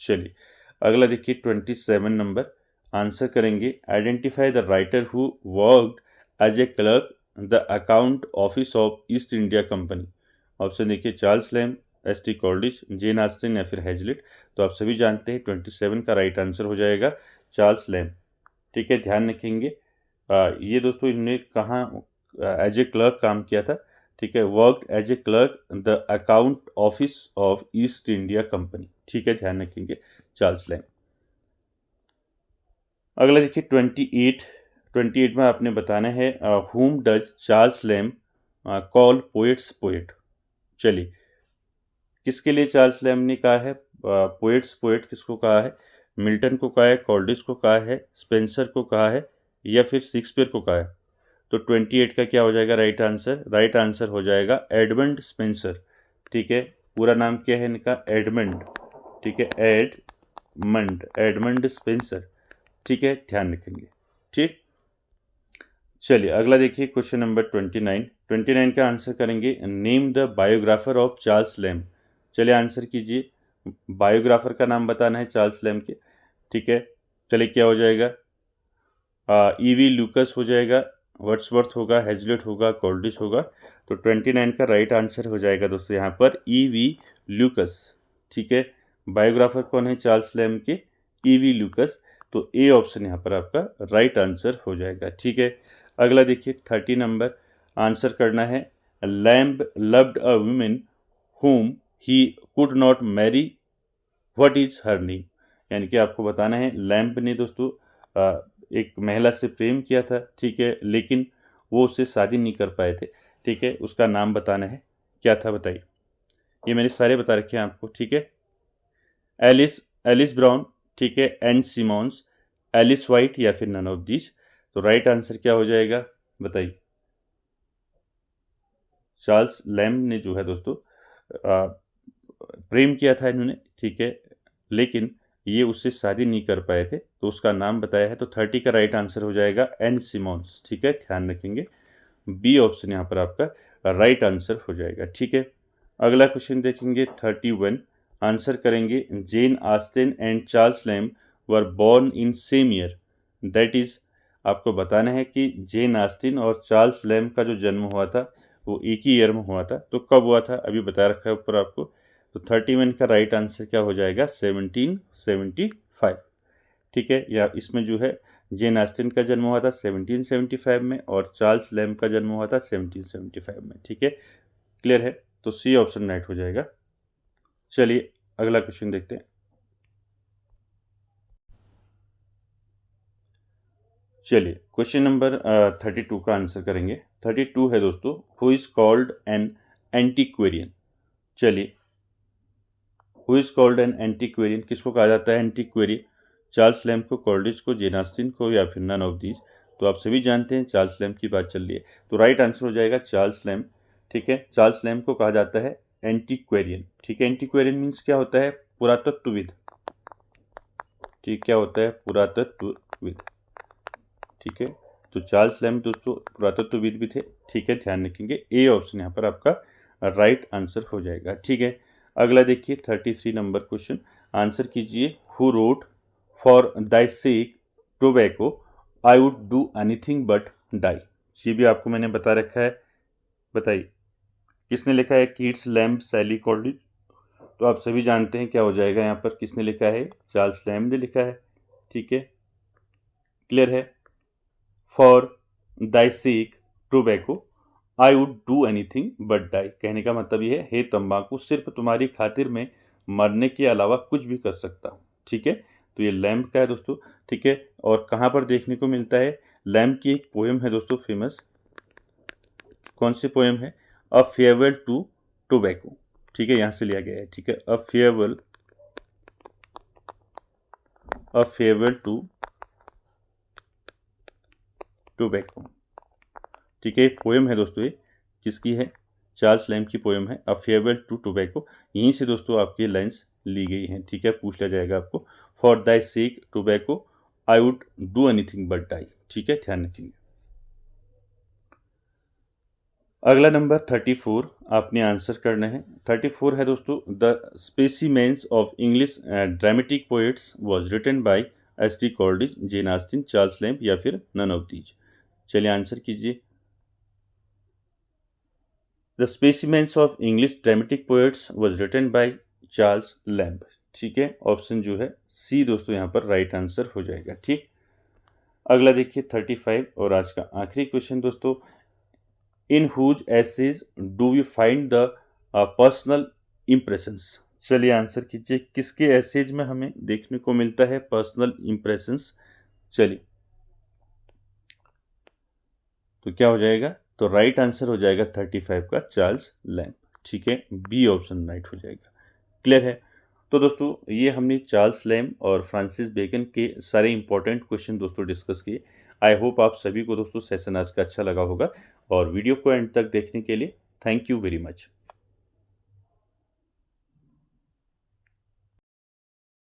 चलिए अगला देखिए 27 नंबर, आंसर करेंगे, identify the writer who worked as a clerk the account office of East India company. Option देखिए, Charles Lamb, S T Coleridge, Jane Austen या फिर हैजलिट। तो आप सभी जानते हैं 27 का राइट आंसर हो जाएगा चार्ल्स लैम्ब, ठीक है। ध्यान रखेंगे ये दोस्तों इन्होंने कहाँ एज ए क्लर्क काम किया था, ठीक है, worked as a clerk the account office of East India Company. ठीक है, ध्यान रखेंगे चार्ल्स लैम्ब। अगला देखिए 28 में आपने बताना है हुम does Charles lamb call poets poet. चलिए, किसके लिए चार्ल्स लैम्ब ने कहा है पोएट्स पोएट, किसको कहा है? मिल्टन को कहा है, कॉल्डिस को कहा है, स्पेंसर को कहा है, या फिर शेक्सपियर को कहा है? तो 28 का क्या हो जाएगा राइट आंसर? राइट आंसर हो जाएगा एडमंड स्पेंसर। ठीक है, पूरा नाम क्या है इनका? एडमंड। ठीक है, एडमंड स्पेंसर। ठीक है, ध्यान रखेंगे। ठीक, चलिए अगला देखिए क्वेश्चन नंबर 29 का आंसर करेंगे name the biographer of Charles Lamb. चलिए आंसर कीजिए, बायोग्राफर का नाम बताना है चार्ल्स लैम्ब के। ठीक है, चलिए क्या हो जाएगा? ईवी लूकस हो जाएगा, वर्ड्सवर्थ होगा, हेजलेट होगा, कॉल्डिस होगा। तो 29 का राइट आंसर हो जाएगा दोस्तों यहाँ पर ईवी लूकस। ठीक है, बायोग्राफर कौन है चार्ल्स लैम्ब के? ईवी लूकस। तो ए ऑप्शन यहाँ पर आपका राइट आंसर हो जाएगा। ठीक है, अगला देखिए 30 नंबर आंसर करना है lamb loved a women whom he could not marry, what is her name? यानी कि आपको बताना है लैम्ब ने दोस्तों एक महिला से प्रेम किया था। ठीक है, लेकिन वो उससे शादी नहीं कर पाए थे। ठीक है, उसका नाम बताना है, क्या था बताइए? ये मैंने सारे बता रखे हैं आपको। ठीक है, एलिस ब्राउन, ठीक है, एन सिमोन्स, एलिस वाइट, या फिर नन ऑफ दीज। तो राइट आंसर क्या हो जाएगा बताइए? चार्ल्स लैम्ब ने जो है दोस्तों प्रेम किया था इन्होंने। ठीक है, लेकिन ये उससे शादी नहीं कर पाए थे, तो उसका नाम बताया है। तो 30 का राइट आंसर हो जाएगा एन सिमोन्स। ठीक है, ध्यान रखेंगे बी ऑप्शन यहाँ पर आपका राइट आंसर हो जाएगा। ठीक है, अगला क्वेश्चन देखेंगे 31 आंसर करेंगे Jane Austen and Charles Lamb were born in same year. That is, आपको बताना है कि जेन आस्टिन और चार्ल्स लैम्ब का जो जन्म हुआ था वो एक ही ईयर में हुआ था। तो कब हुआ था अभी बता रखा है ऊपर आपको। तो 31 का राइट आंसर क्या हो जाएगा? 1775। ठीक है, या इसमें जो है जेन आस्टिन का जन्म हुआ था 1775 में और चार्ल्स लैम्ब का जन्म हुआ था 1775 में। ठीक है, क्लियर है? तो सी ऑप्शन राइट हो जाएगा। चलिए अगला क्वेश्चन देखते हैं। चलिए क्वेश्चन नंबर 32 का आंसर करेंगे। 32 है दोस्तों who is called an antiquarian. चलिए, who is called an antiquarian, किसको कहा जाता है एंटीक्वेरियन? चार्ल्स लैम्ब को, कॉल्डिस को, जेन आस्टिन को, या फिर नन ऑफ दीज? तो आप सभी जानते हैं चार्ल्स लैम्ब की बात चल रही है, तो राइट आंसर हो जाएगा चार्ल्स लैम्ब। ठीक है, चार्ल्स लैम्ब को कहा जाता है एंटीक्वेरियन। ठीक है, एंटीक्वेरियन मीन्स क्या होता है? पुरातत्वविद। ठीक, क्या होता है? पुरातत्वविद। ठीक है, तो चार्ल्स लैम्ब दोस्तों पुरातत्वविद भी थे। ठीक है, ध्यान रखेंगे ए ऑप्शन यहाँ पर आपका राइट आंसर हो जाएगा। ठीक है, अगला देखिए 33 नंबर क्वेश्चन आंसर कीजिए who wrote for thy sake tobacco I would do anything but die. ये भी आपको मैंने बता रखा है, बताइए किसने लिखा है? कीट्स, लैम्ब, सैली, कॉल्डिज। तो आप सभी जानते हैं क्या हो जाएगा यहाँ पर, किसने लिखा है? चार्ल्स लैम्ब ने लिखा है। ठीक है, क्लियर है? For thy sake tobacco I would do anything but die, कहने का मतलब ये है हे तंबाकू, सिर्फ तुम्हारी खातिर मैं मरने के अलावा कुछ भी कर सकता हूँ। ठीक है, तो ये लैम्ब का है दोस्तों। ठीक है, और कहाँ पर देखने को मिलता है? लैम्ब की एक पोएम है दोस्तों फेमस, कौन सी पोएम है? A farewell to tobacco. ठीक है, यहाँ से लिया गया है। ठीक है, अ फेयरवेल टू टोबैको। ठीक है, पोएम है दोस्तों, ये किसकी है? चार्ल्स लैम्ब की पोएम है अ फेयरवेल टू टोबैको। यहीं से दोस्तों आपकी लाइंस ली गई हैं। ठीक है, पूछ लिया जाएगा आपको for thy sake tobacco I would do anything but die. ठीक है, ध्यान रखेंगे। अगला नंबर 34 आपने आंसर करना है। 34 है दोस्तों the specimens of English dramatic poets was written by S T Coleridge, Jane Austen, Charles Lamb, या फिर नन ऑफ दीज। चलिए आंसर कीजिए। The specimens of English dramatic poets was written by Charles Lamb. ठीक है, ऑप्शन जो है सी दोस्तों यहाँ पर राइट आंसर हो जाएगा। ठीक, अगला देखिए 35 और आज का आखिरी क्वेश्चन दोस्तों in whose essays do we find the personal impressions. चलिए आंसर कीजिए, किसके एसेज में हमें देखने को मिलता है पर्सनल इम्प्रेशंस। चलिए, तो क्या हो जाएगा, तो राइट आंसर हो जाएगा 35 का चार्ल्स लैम्ब। ठीक है, बी ऑप्शन राइट हो जाएगा। क्लियर है। तो दोस्तों ये हमने चार्ल्स लैम्ब और फ्रांसिस बेकन के सारे इंपॉर्टेंट क्वेश्चन दोस्तों डिस्कस किए। आई होप आप सभी को दोस्तों सेशन आज का अच्छा लगा होगा, और वीडियो को एंड तक देखने के लिए थैंक यू वेरी मच।